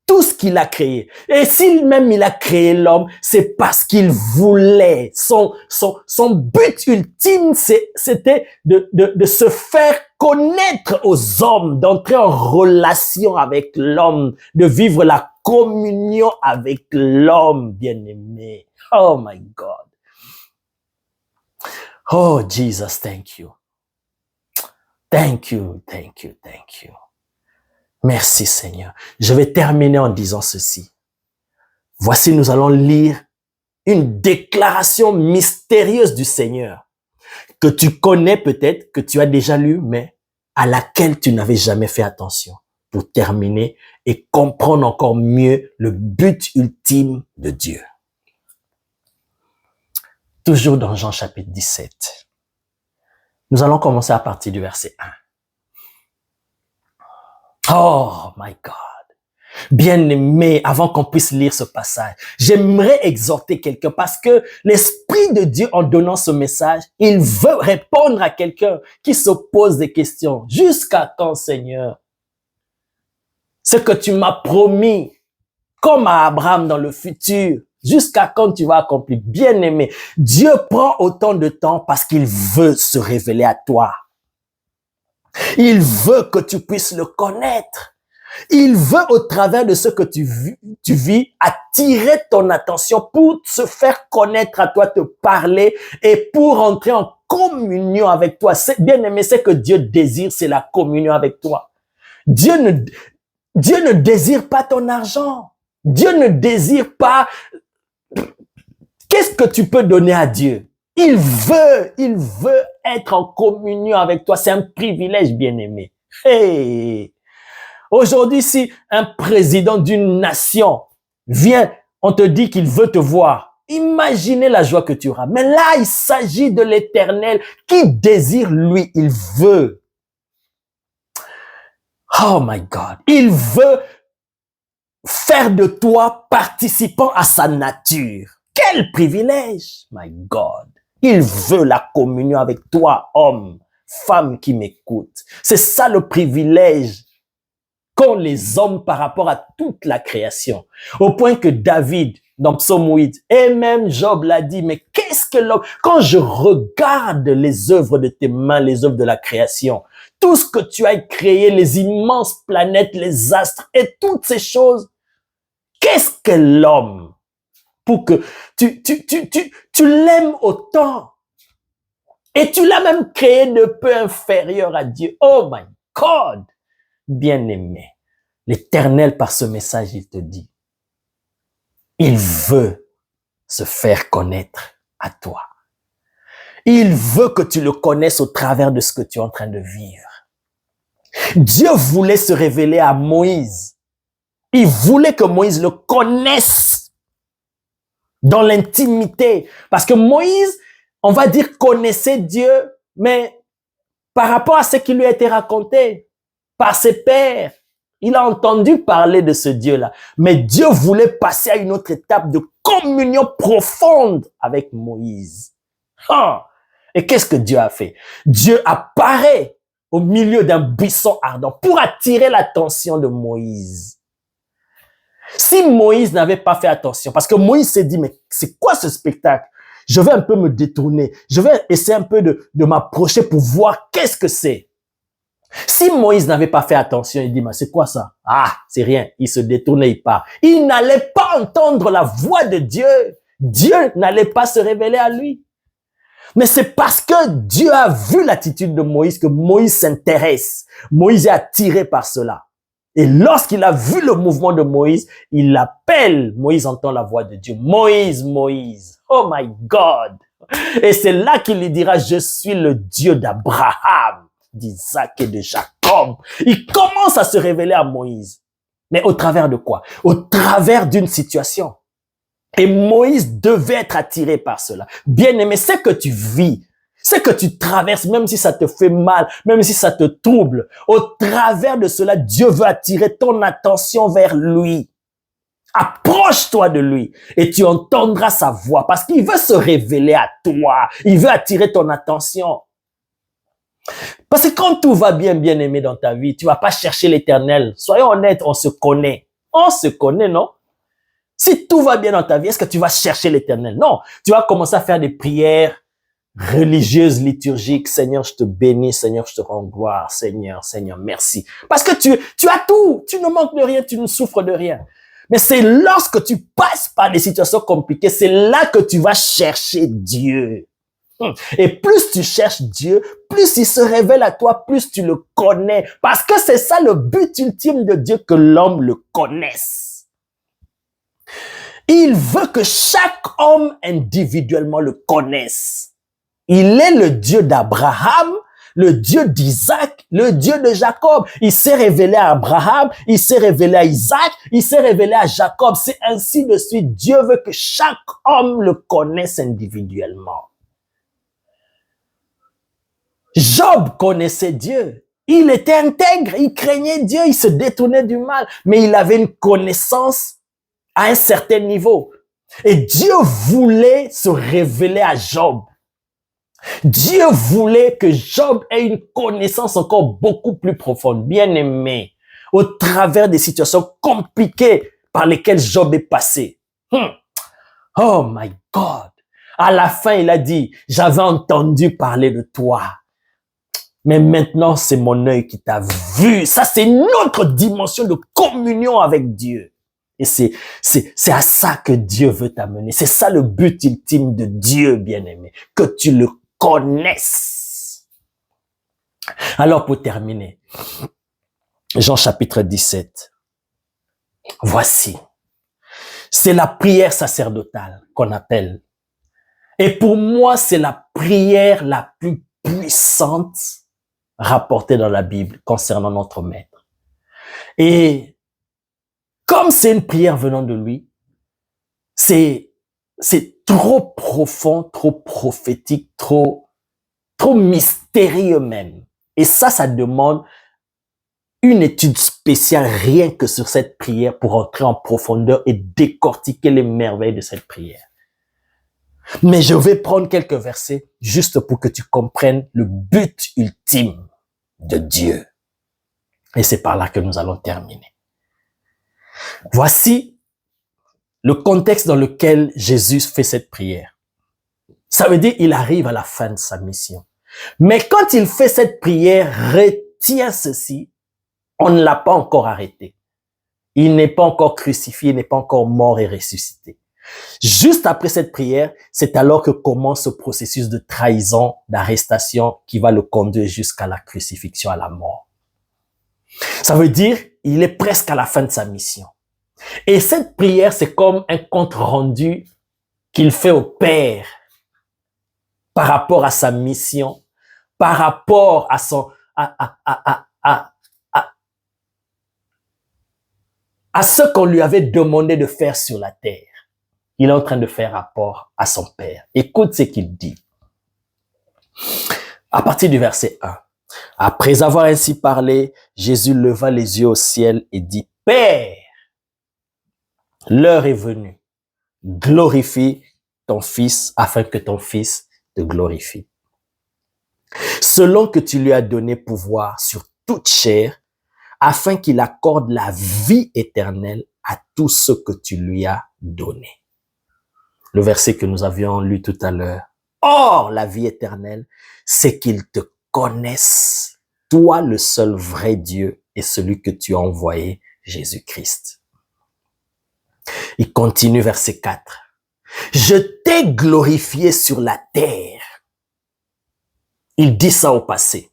tout ce qu'il a créé, et s'il même il a créé l'homme, c'est parce qu'il voulait. Son but ultime, c'était de se faire connaître aux hommes, d'entrer en relation avec l'homme, de vivre la communion avec l'homme, bien-aimé. Oh my God. Oh Jesus, thank you. Thank you, thank you, thank you. Merci Seigneur. Je vais terminer en disant ceci. Voici, nous allons lire une déclaration mystérieuse du Seigneur que tu connais peut-être, que tu as déjà lu, mais à laquelle tu n'avais jamais fait attention pour terminer et comprendre encore mieux le but ultime de Dieu. Toujours dans Jean chapitre 17. Nous allons commencer à partir du verset 1. Oh my God. Bien-aimé, avant qu'on puisse lire ce passage, j'aimerais exhorter quelqu'un parce que l'Esprit de Dieu, en donnant ce message, il veut répondre à quelqu'un qui se pose des questions. Jusqu'à quand, Seigneur? Ce que tu m'as promis, comme à Abraham dans le futur, jusqu'à quand tu vas accomplir? Bien-aimé, Dieu prend autant de temps parce qu'il veut se révéler à toi. Il veut que tu puisses le connaître. Il veut, au travers de ce que tu vis, attirer ton attention pour se faire connaître à toi, te parler et pour entrer en communion avec toi. Bien aimé, c'est que Dieu désire, c'est la communion avec toi. Dieu ne désire pas ton argent. Dieu ne désire pas... Qu'est-ce que tu peux donner à Dieu? Il veut être en communion avec toi. C'est un privilège, bien-aimé. Hey! Aujourd'hui, si un président d'une nation vient, on te dit qu'il veut te voir. Imaginez la joie que tu auras. Mais là, il s'agit de l'Éternel qui désire, lui, il veut. Oh my God. Il veut faire de toi participant à sa nature. Quel privilège, my God. Il veut la communion avec toi, homme, femme qui m'écoute. C'est ça le privilège qu'ont les hommes par rapport à toute la création. Au point que David, dans Psaume 8, et même Job l'a dit, mais qu'est-ce que l'homme... Quand je regarde les œuvres de tes mains, les œuvres de la création, tout ce que tu as créé, les immenses planètes, les astres et toutes ces choses, qu'est-ce que l'homme pour que tu l'aimes autant? Et tu l'as même créé de peu inférieur à Dieu. Oh my God! Bien-aimé, l'Éternel, par ce message, il te dit, il veut se faire connaître à toi. Il veut que tu le connaisses au travers de ce que tu es en train de vivre. Dieu voulait se révéler à Moïse. Il voulait que Moïse le connaisse dans l'intimité. Parce que Moïse, on va dire, connaissait Dieu, mais par rapport à ce qui lui a été raconté par ses pères, il a entendu parler de ce Dieu-là. Mais Dieu voulait passer à une autre étape de communion profonde avec Moïse. Ah! Et qu'est-ce que Dieu a fait? Dieu apparaît au milieu d'un buisson ardent pour attirer l'attention de Moïse. Si Moïse n'avait pas fait attention, parce que Moïse s'est dit, mais c'est quoi ce spectacle? Je vais un peu me détourner. Je vais essayer un peu de m'approcher pour voir qu'est-ce que c'est. Si Moïse n'avait pas fait attention, il dit, mais c'est quoi ça? Ah, c'est rien. Il se détournait, il part. Il n'allait pas entendre la voix de Dieu. Dieu n'allait pas se révéler à lui. Mais c'est parce que Dieu a vu l'attitude de Moïse que Moïse s'intéresse. Moïse est attiré par cela. Et lorsqu'il a vu le mouvement de Moïse, il l'appelle. Moïse entend la voix de Dieu. Moïse, Moïse. Oh my God. Et c'est là qu'il lui dira, je suis le Dieu d'Abraham, d'Isaac et de Jacob. Il commence à se révéler à Moïse. Mais au travers de quoi? Au travers d'une situation. Et Moïse devait être attiré par cela. Bien-aimé, c'est que tu vis, c'est que tu traverses, même si ça te fait mal, même si ça te trouble. Au travers de cela, Dieu veut attirer ton attention vers lui. Approche-toi de lui et tu entendras sa voix parce qu'il veut se révéler à toi. Il veut attirer ton attention. Parce que quand tout va bien, bien-aimé dans ta vie, tu vas pas chercher l'Éternel. Soyons honnêtes, on se connaît. On se connaît, non? Si tout va bien dans ta vie, est-ce que tu vas chercher l'Éternel? Non, tu vas commencer à faire des prières religieuses, liturgiques. Seigneur, je te bénis. Seigneur, je te rends gloire. Seigneur, Seigneur, merci. Parce que tu as tout. Tu ne manques de rien, tu ne souffres de rien. Mais c'est lorsque tu passes par des situations compliquées, c'est là que tu vas chercher Dieu. Et plus tu cherches Dieu, plus il se révèle à toi, plus tu le connais. Parce que c'est ça le but ultime de Dieu, que l'homme le connaisse. Il veut que chaque homme individuellement le connaisse. Il est le Dieu d'Abraham, le Dieu d'Isaac, le Dieu de Jacob. Il s'est révélé à Abraham, il s'est révélé à Isaac, il s'est révélé à Jacob. C'est ainsi de suite. Dieu veut que chaque homme le connaisse individuellement. Job connaissait Dieu. Il était intègre, il craignait Dieu, il se détournait du mal, mais il avait une connaissance à un certain niveau. Et Dieu voulait se révéler à Job. Dieu voulait que Job ait une connaissance encore beaucoup plus profonde, bien aimé, au travers des situations compliquées par lesquelles Job est passé. Oh my God! À la fin, il a dit, j'avais entendu parler de toi, mais maintenant c'est mon œil qui t'a vu. Ça, c'est une autre dimension de communion avec Dieu. Et c'est à ça que Dieu veut t'amener. C'est ça le but ultime de Dieu, bien-aimé, que tu le connaisses. Alors, pour terminer, Jean chapitre 17. Voici. C'est la prière sacerdotale qu'on appelle. Et pour moi, c'est la prière la plus puissante rapportée dans la Bible concernant notre Maître. Et comme c'est une prière venant de lui, c'est trop profond, trop prophétique, trop mystérieux même. Et ça demande une étude spéciale rien que sur cette prière pour entrer en profondeur et décortiquer les merveilles de cette prière. Mais je vais prendre quelques versets juste pour que tu comprennes le but ultime de Dieu. Et c'est par là que nous allons terminer. Voici le contexte dans lequel Jésus fait cette prière. Ça veut dire qu'il arrive à la fin de sa mission. Mais quand il fait cette prière, retiens ceci, on ne l'a pas encore arrêté. Il n'est pas encore crucifié, il n'est pas encore mort et ressuscité. Juste après cette prière, c'est alors que commence ce processus de trahison, d'arrestation qui va le conduire jusqu'à la crucifixion, à la mort. Ça veut dire, il est presque à la fin de sa mission. Et cette prière, c'est comme un compte rendu qu'il fait au Père. par rapport à sa mission, par rapport à à ce qu'on lui avait demandé de faire sur la terre. Il est en train de faire rapport à son Père. Écoute ce qu'il dit. À partir du verset 1. Après avoir ainsi parlé, Jésus leva les yeux au ciel et dit, Père, l'heure est venue. Glorifie ton Fils afin que ton Fils te glorifie. Selon que tu lui as donné pouvoir sur toute chair, afin qu'il accorde la vie éternelle à tous ceux que tu lui as donnés. Le verset que nous avions lu tout à l'heure. Or, la vie éternelle, c'est qu'ils te connaissent, toi le seul vrai Dieu et celui que tu as envoyé, Jésus-Christ. Il continue verset 4. Je t'ai glorifié sur la terre. Il dit ça au passé.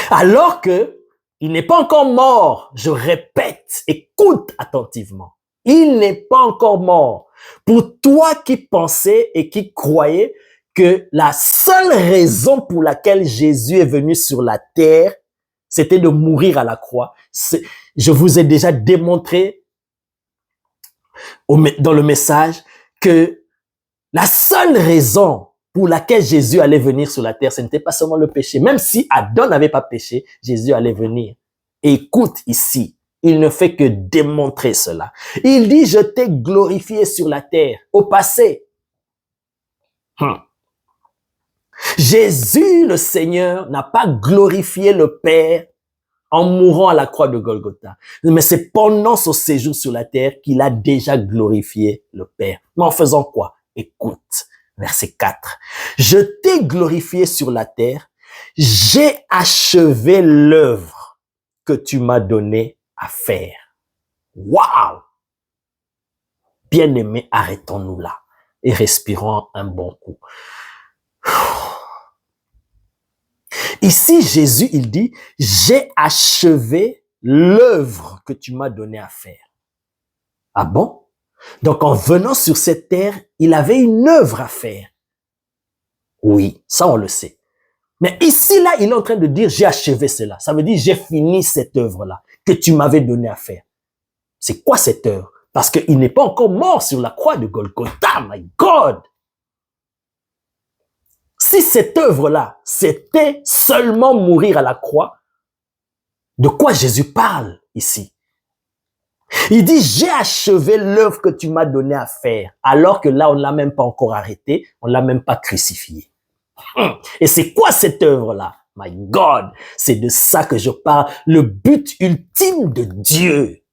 Alors que il n'est pas encore mort, je répète, écoute attentivement. Il n'est pas encore mort. Pour toi qui pensais et qui croyais que la seule raison pour laquelle Jésus est venu sur la terre, c'était de mourir à la croix. Je vous ai déjà démontré dans le message que la seule raison pour laquelle Jésus allait venir sur la terre, ce n'était pas seulement le péché. Même si Adam n'avait pas péché, Jésus allait venir. Écoute ici, il ne fait que démontrer cela. Il dit, je t'ai glorifié sur la terre, au passé. Jésus, le Seigneur, n'a pas glorifié le Père en mourant à la croix de Golgotha. Mais c'est pendant son séjour sur la terre qu'il a déjà glorifié le Père. Mais en faisant quoi? Écoute, verset 4. Je t'ai glorifié sur la terre, j'ai achevé l'œuvre que tu m'as donné à faire. Waouh! Bien-aimés, arrêtons-nous là et respirons un bon coup. Ici, Jésus, il dit, j'ai achevé l'œuvre que tu m'as donné à faire. Ah bon? Donc, en venant sur cette terre, il avait une œuvre à faire. Oui, ça on le sait. Mais ici, là, il est en train de dire, j'ai achevé cela. Ça veut dire, j'ai fini cette œuvre-là que tu m'avais donné à faire. C'est quoi cette œuvre? Parce qu'il n'est pas encore mort sur la croix de Golgotha, my God! Si cette œuvre-là, c'était seulement mourir à la croix, de quoi Jésus parle ici? Il dit, j'ai achevé l'œuvre que tu m'as donné à faire, alors que là, on ne l'a même pas encore arrêté, on ne l'a même pas crucifié. Et c'est quoi cette œuvre-là? My God, c'est de ça que je parle, le but ultime de Dieu.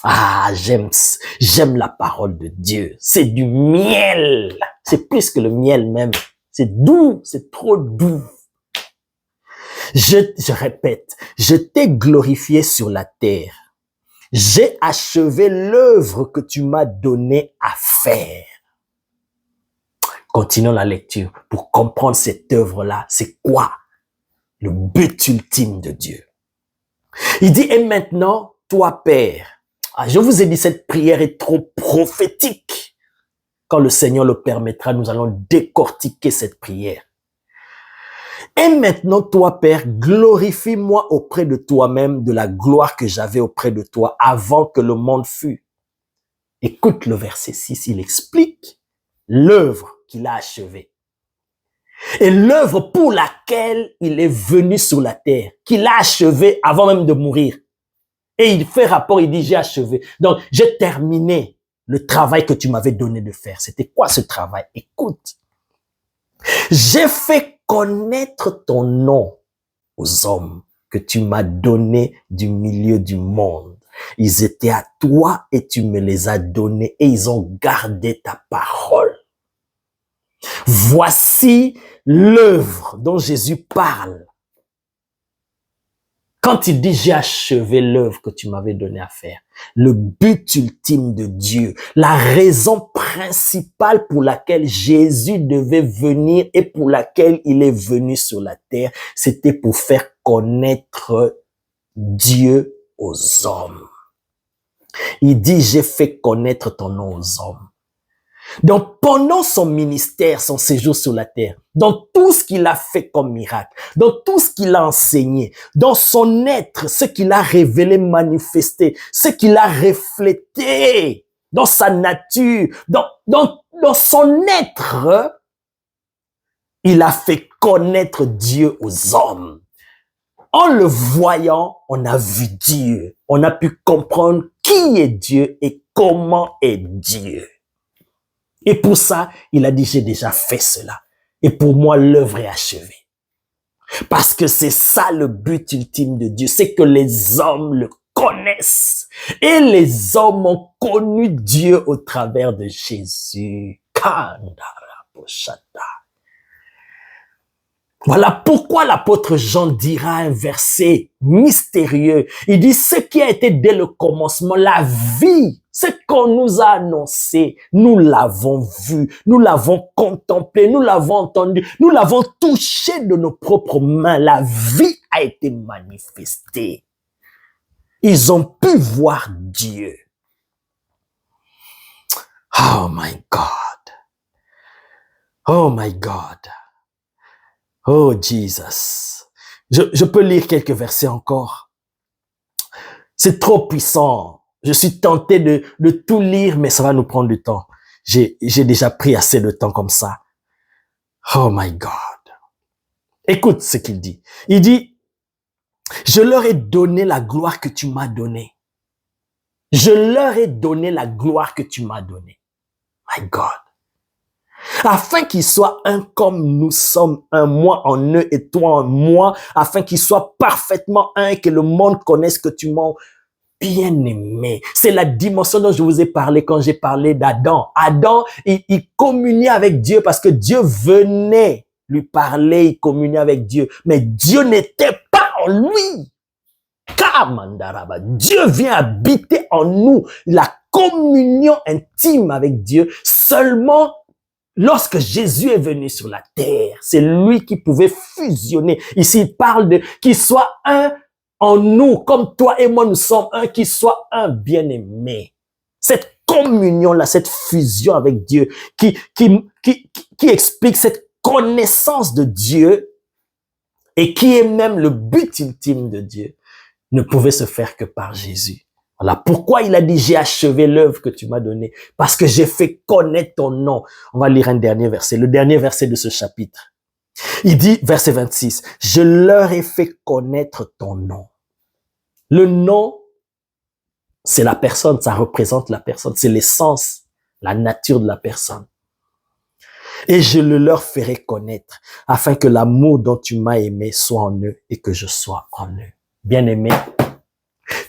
Ah, j'aime la parole de Dieu. C'est du miel. C'est plus que le miel même. C'est doux, c'est trop doux. Je répète, je t'ai glorifié sur la terre. J'ai achevé l'œuvre que tu m'as donné à faire. Continuons la lecture pour comprendre cette œuvre-là. C'est quoi le but ultime de Dieu? Il dit, et maintenant, toi, Père, je vous ai dit, cette prière est trop prophétique. Quand le Seigneur le permettra, nous allons décortiquer cette prière. Et maintenant, toi, Père, glorifie-moi auprès de toi-même de la gloire que j'avais auprès de toi avant que le monde fût. Écoute le verset 6, il explique l'œuvre qu'il a achevée. Et l'œuvre pour laquelle il est venu sur la terre, qu'il a achevée avant même de mourir. Et il fait rapport, il dit, j'ai achevé. Donc, j'ai terminé le travail que tu m'avais donné de faire. C'était quoi ce travail? Écoute. J'ai fait connaître ton nom aux hommes que tu m'as donné du milieu du monde. Ils étaient à toi et tu me les as donnés et ils ont gardé ta parole. Voici l'œuvre dont Jésus parle. Quand il dit, j'ai achevé l'œuvre que tu m'avais donné à faire, le but ultime de Dieu, la raison principale pour laquelle Jésus devait venir et pour laquelle il est venu sur la terre, c'était pour faire connaître Dieu aux hommes. Il dit, j'ai fait connaître ton nom aux hommes. Donc, pendant son ministère, son séjour sur la terre, dans tout ce qu'il a fait comme miracle, dans tout ce qu'il a enseigné, dans son être, ce qu'il a révélé, manifesté, ce qu'il a reflété, dans sa nature, dans son être, il a fait connaître Dieu aux hommes. En le voyant, on a vu Dieu. On a pu comprendre qui est Dieu et comment est Dieu. Et pour ça, il a dit, j'ai déjà fait cela. Et pour moi, l'œuvre est achevée. Parce que c'est ça le but ultime de Dieu, c'est que les hommes le connaissent. Et les hommes ont connu Dieu au travers de Jésus. Voilà pourquoi l'apôtre Jean dira un verset mystérieux. Il dit, ce qui a été dès le commencement, la vie, ce qu'on nous a annoncé, nous l'avons vu, nous l'avons contemplé, nous l'avons entendu, nous l'avons touché de nos propres mains. La vie a été manifestée. Ils ont pu voir Dieu. Oh my God. Oh my God. Oh Jesus. Je peux lire quelques versets encore. C'est trop puissant. Je suis tenté de tout lire, mais ça va nous prendre du temps. J'ai déjà pris assez de temps comme ça. Oh my God. Écoute ce qu'il dit. Il dit, je leur ai donné la gloire que tu m'as donnée. Je leur ai donné la gloire que tu m'as donnée. My God. Afin qu'ils soient un comme nous sommes un, moi en eux et toi en moi, afin qu'ils soient parfaitement un et que le monde connaisse que tu m'as bien aimé. C'est la dimension dont je vous ai parlé quand j'ai parlé d'Adam. Adam, il communiait avec Dieu parce que Dieu venait lui parler, il communiait avec Dieu. Mais Dieu n'était pas en lui. Kamandaraba. Dieu vient habiter en nous. La communion intime avec Dieu seulement lorsque Jésus est venu sur la terre. C'est lui qui pouvait fusionner. Ici, il parle de qu'il soit un en nous, comme toi et moi nous sommes un, qu'il soit un bien-aimé. Cette communion-là, cette fusion avec Dieu, qui explique cette connaissance de Dieu et qui est même le but ultime de Dieu, ne pouvait se faire que par Jésus. Voilà pourquoi il a dit, j'ai achevé l'œuvre que tu m'as donnée, parce que j'ai fait connaître ton nom. On va lire un dernier verset, le dernier verset de ce chapitre. Il dit, verset 26, je leur ai fait connaître ton nom. Le nom, c'est la personne, ça représente la personne, c'est l'essence, la nature de la personne. Et je le leur ferai connaître, afin que l'amour dont tu m'as aimé soit en eux et que je sois en eux. Bien-aimé,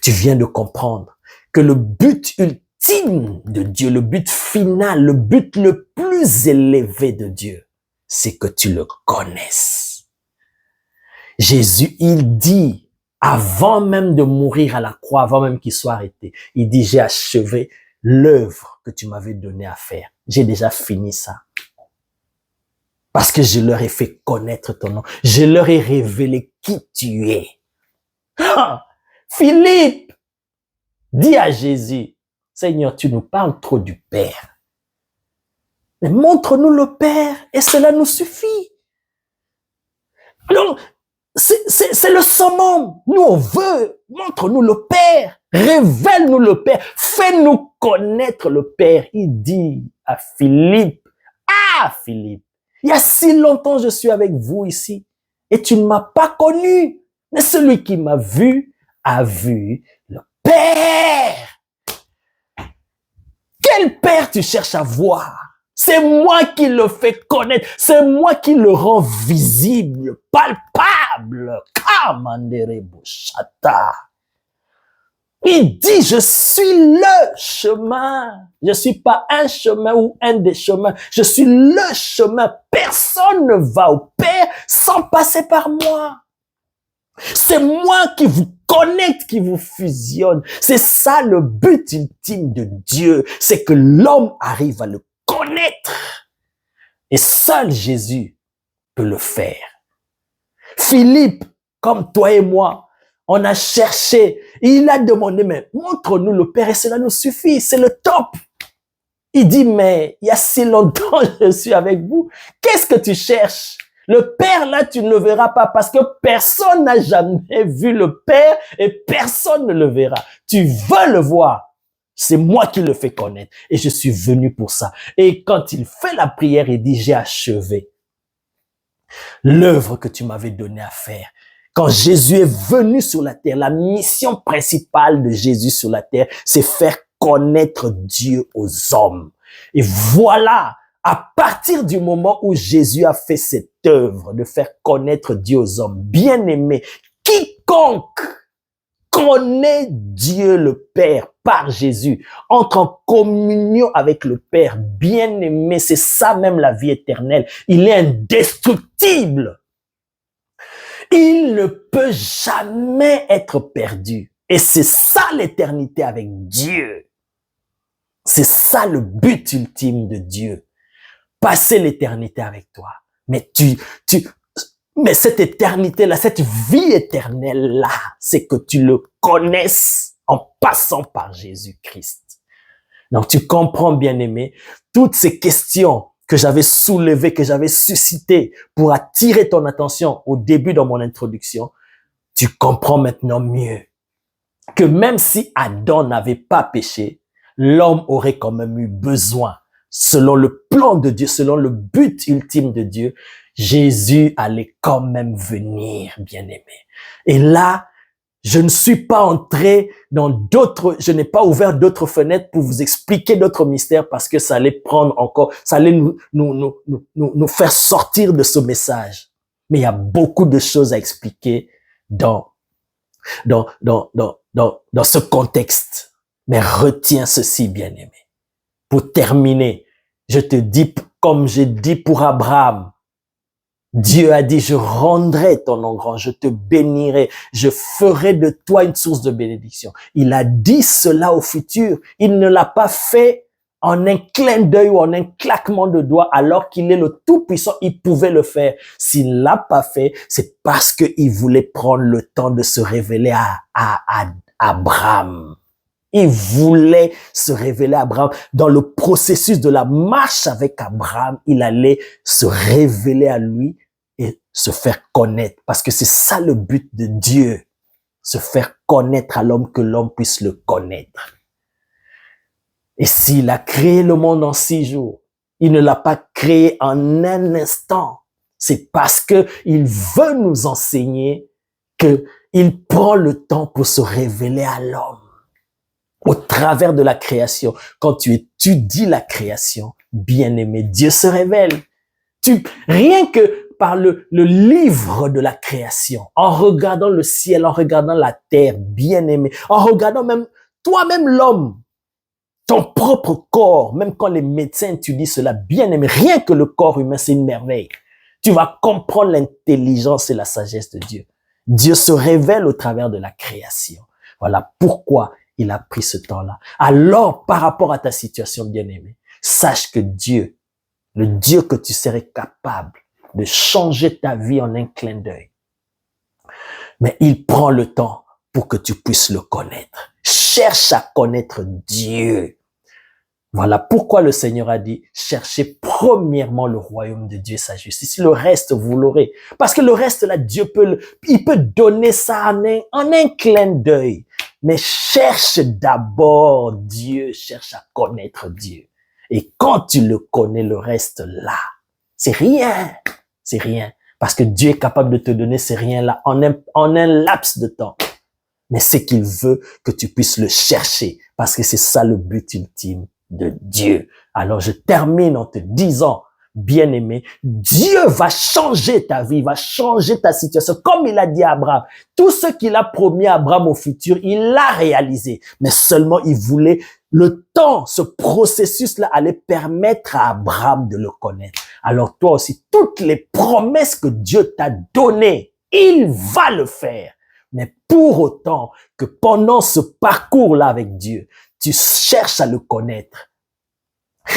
tu viens de comprendre que le but ultime de Dieu, le but final, le but le plus élevé de Dieu, c'est que tu le connaisses. Jésus, il dit, avant même de mourir à la croix, avant même qu'il soit arrêté, il dit, j'ai achevé l'œuvre que tu m'avais donnée à faire. J'ai déjà fini ça. Parce que je leur ai fait connaître ton nom. Je leur ai révélé qui tu es. Ah, Philippe dit à Jésus, Seigneur, tu nous parles trop du Père. Mais montre-nous le Père et cela nous suffit. Donc, c'est le summum. Nous, on veut. Montre-nous le Père. Révèle-nous le Père. Fais-nous connaître le Père. Il dit à Philippe, Philippe, il y a si longtemps je suis avec vous ici et tu ne m'as pas connu. Mais celui qui m'a vu a vu le Père. Quel Père tu cherches à voir? C'est moi qui le fais connaître. C'est moi qui le rends visible, palpable. Il dit, je suis le chemin. Je suis pas un chemin ou un des chemins. Je suis le chemin. Personne ne va au Père sans passer par moi. C'est moi qui vous connecte, qui vous fusionne. C'est ça le but ultime de Dieu. C'est que l'homme arrive à le connaître. Et seul Jésus peut le faire. Philippe, comme toi et moi, On a cherché. Il a demandé, mais montre-nous le Père et cela nous suffit. C'est le top. Il dit, mais il y a si longtemps je suis avec vous. Qu'est-ce que tu cherches? Le Père, là, tu ne le verras pas parce que personne n'a jamais vu le Père et personne ne le verra. Tu veux le voir. C'est moi qui le fais connaître et je suis venu pour ça. Et quand il fait la prière, il dit, j'ai achevé l'œuvre que tu m'avais donnée à faire. Quand Jésus est venu sur la terre, la mission principale de Jésus sur la terre, c'est faire connaître Dieu aux hommes. Et voilà, à partir du moment où Jésus a fait cette œuvre de faire connaître Dieu aux hommes, bien aimé, quiconque connaît Dieu le Père par Jésus, entre en communion avec le Père, bien aimé, c'est ça même la vie éternelle. Il est indestructible. Il ne peut jamais être perdu. Et c'est ça l'éternité avec Dieu. C'est ça le but ultime de Dieu. Passer l'éternité avec toi. Mais mais cette éternité-là, cette vie éternelle-là, c'est que tu le connaisses en passant par Jésus-Christ. Donc tu comprends, bien-aimé, toutes ces questions que j'avais soulevées, que j'avais suscitées pour attirer ton attention au début de mon introduction, tu comprends maintenant mieux que même si Adam n'avait pas péché, l'homme aurait quand même eu besoin, selon le plan de Dieu, selon le but ultime de Dieu, Jésus allait quand même venir, bien-aimé. Et là, je ne suis pas entré dans d'autres, je n'ai pas ouvert d'autres fenêtres pour vous expliquer d'autres mystères parce que ça allait prendre encore, ça allait nous faire sortir de ce message. Mais il y a beaucoup de choses à expliquer dans ce contexte. Mais retiens ceci, bien-aimé. Pour terminer, je te dis, comme j'ai dit pour Abraham, Dieu a dit, je rendrai ton nom grand, je te bénirai, je ferai de toi une source de bénédiction. Il a dit cela au futur. Il ne l'a pas fait en un clin d'œil ou en un claquement de doigts alors qu'il est le Tout-Puissant. Il pouvait le faire. S'il ne l'a pas fait, c'est parce qu'il voulait prendre le temps de se révéler à Abraham. Il voulait se révéler à Abraham. Dans le processus de la marche avec Abraham, il allait se révéler à lui et se faire connaître. Parce que c'est ça le but de Dieu. Se faire connaître à l'homme, que l'homme puisse le connaître. Et s'il a créé le monde en 6 jours, il ne l'a pas créé en un instant. C'est parce que il veut nous enseigner qu'il prend le temps pour se révéler à l'homme. Au travers de la création, quand tu étudies la création, bien-aimé, Dieu se révèle. Rien que par le livre de la création, en regardant le ciel, en regardant la terre, bien-aimé, en regardant même toi-même l'homme, ton propre corps, même quand les médecins étudient cela, bien-aimé, rien que le corps humain, c'est une merveille. Tu vas comprendre l'intelligence et la sagesse de Dieu. Dieu se révèle au travers de la création. Voilà pourquoi il a pris ce temps-là. Alors, par rapport à ta situation, bien-aimé, sache que Dieu, le Dieu que tu serais capable de changer ta vie en un clin d'œil, mais il prend le temps pour que tu puisses le connaître. Cherche à connaître Dieu. Voilà pourquoi le Seigneur a dit, cherchez premièrement le royaume de Dieu et sa justice. Le reste, vous l'aurez. Parce que le reste, là, Dieu il peut donner ça en un clin d'œil. Mais cherche d'abord Dieu, cherche à connaître Dieu. Et quand tu le connais, le reste là, c'est rien. C'est rien. Parce que Dieu est capable de te donner ces riens-là en un laps de temps. Mais c'est qu'il veut que tu puisses le chercher. Parce que c'est ça le but ultime de Dieu. Alors je termine en te disant, bien-aimé, Dieu va changer ta vie, va changer ta situation. Comme il a dit à Abraham, tout ce qu'il a promis à Abraham au futur, il l'a réalisé. Mais seulement il voulait le temps, ce processus-là allait permettre à Abraham de le connaître. Alors toi aussi, toutes les promesses que Dieu t'a données, il va le faire. Mais pour autant que pendant ce parcours-là avec Dieu, tu cherches à le connaître.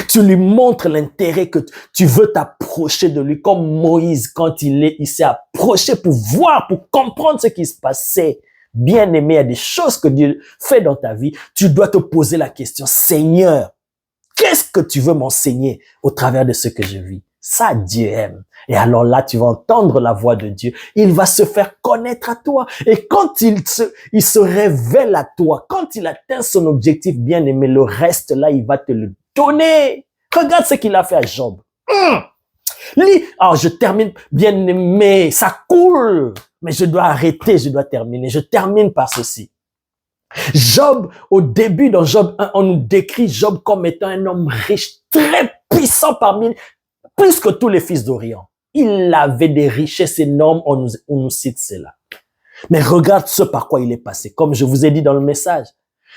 Tu lui montres l'intérêt que tu veux t'approcher de lui, comme Moïse, quand il s'est approché pour voir, pour comprendre ce qui se passait. bien-aimé, il y a des choses que Dieu fait dans ta vie, tu dois te poser la question, Seigneur, qu'est-ce que tu veux m'enseigner au travers de ce que je vis? Ça, Dieu aime. Et alors là, tu vas entendre la voix de Dieu. Il va se faire connaître à toi. Et quand il se révèle à toi, quand il atteint son objectif bien-aimé, le reste là, il va te le donner. Regarde ce qu'il a fait à Job. Alors, je termine, bien-aimé, ça coule. Mais je dois arrêter, je dois terminer. Je termine par ceci. Job, au début, dans Job 1, on nous décrit Job comme étant un homme riche, très puissant parmi, plus que tous les fils d'Orient. Il avait des richesses énormes, on nous cite cela. Mais regarde ce par quoi il est passé. Comme je vous ai dit dans le message,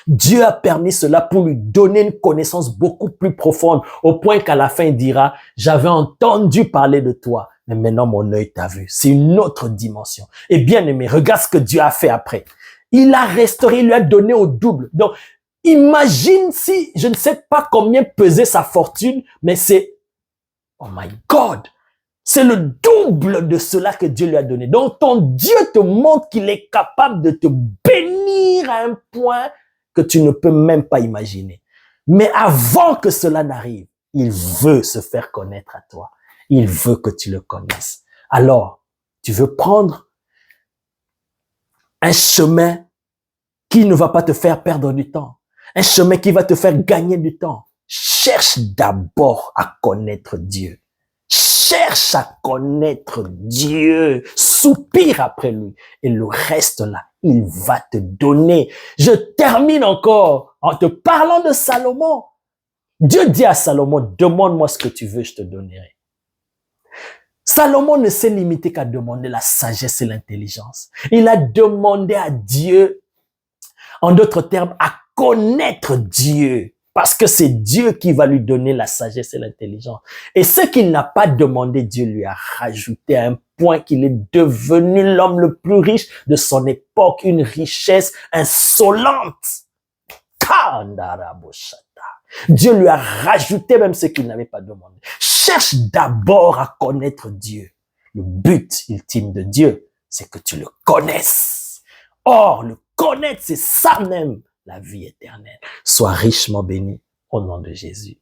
Dieu a permis cela pour lui donner une connaissance beaucoup plus profonde, au point qu'à la fin, il dira, j'avais entendu parler de toi, mais maintenant mon œil t'a vu. C'est une autre dimension. Et bien aimé, regarde ce que Dieu a fait après. Il a restauré, il lui a donné au double. Donc, imagine si, je ne sais pas combien pesait sa fortune, mais c'est, oh my God, c'est le double de cela que Dieu lui a donné. Donc, ton Dieu te montre qu'il est capable de te bénir à un point que tu ne peux même pas imaginer. Mais avant que cela n'arrive, il veut se faire connaître à toi. Il veut que tu le connaisses. Alors, tu veux prendre un chemin qui ne va pas te faire perdre du temps. Un chemin qui va te faire gagner du temps. Cherche d'abord à connaître Dieu. Cherche à connaître Dieu. Soupire après lui. Et le reste là, il va te donner. Je termine encore en te parlant de Salomon. Dieu dit à Salomon, demande-moi ce que tu veux, je te donnerai. Salomon ne s'est limité qu'à demander la sagesse et l'intelligence. Il a demandé à Dieu, en d'autres termes, à connaître Dieu. Parce que c'est Dieu qui va lui donner la sagesse et l'intelligence. Et ce qu'il n'a pas demandé, Dieu lui a rajouté à un point qu'il est devenu l'homme le plus riche de son époque, une richesse insolente. Dieu lui a rajouté même ce qu'il n'avait pas demandé. Cherche d'abord à connaître Dieu. Le but ultime de Dieu, c'est que tu le connaisses. Or, le connaître, c'est ça même, la vie éternelle. Sois richement béni au nom de Jésus.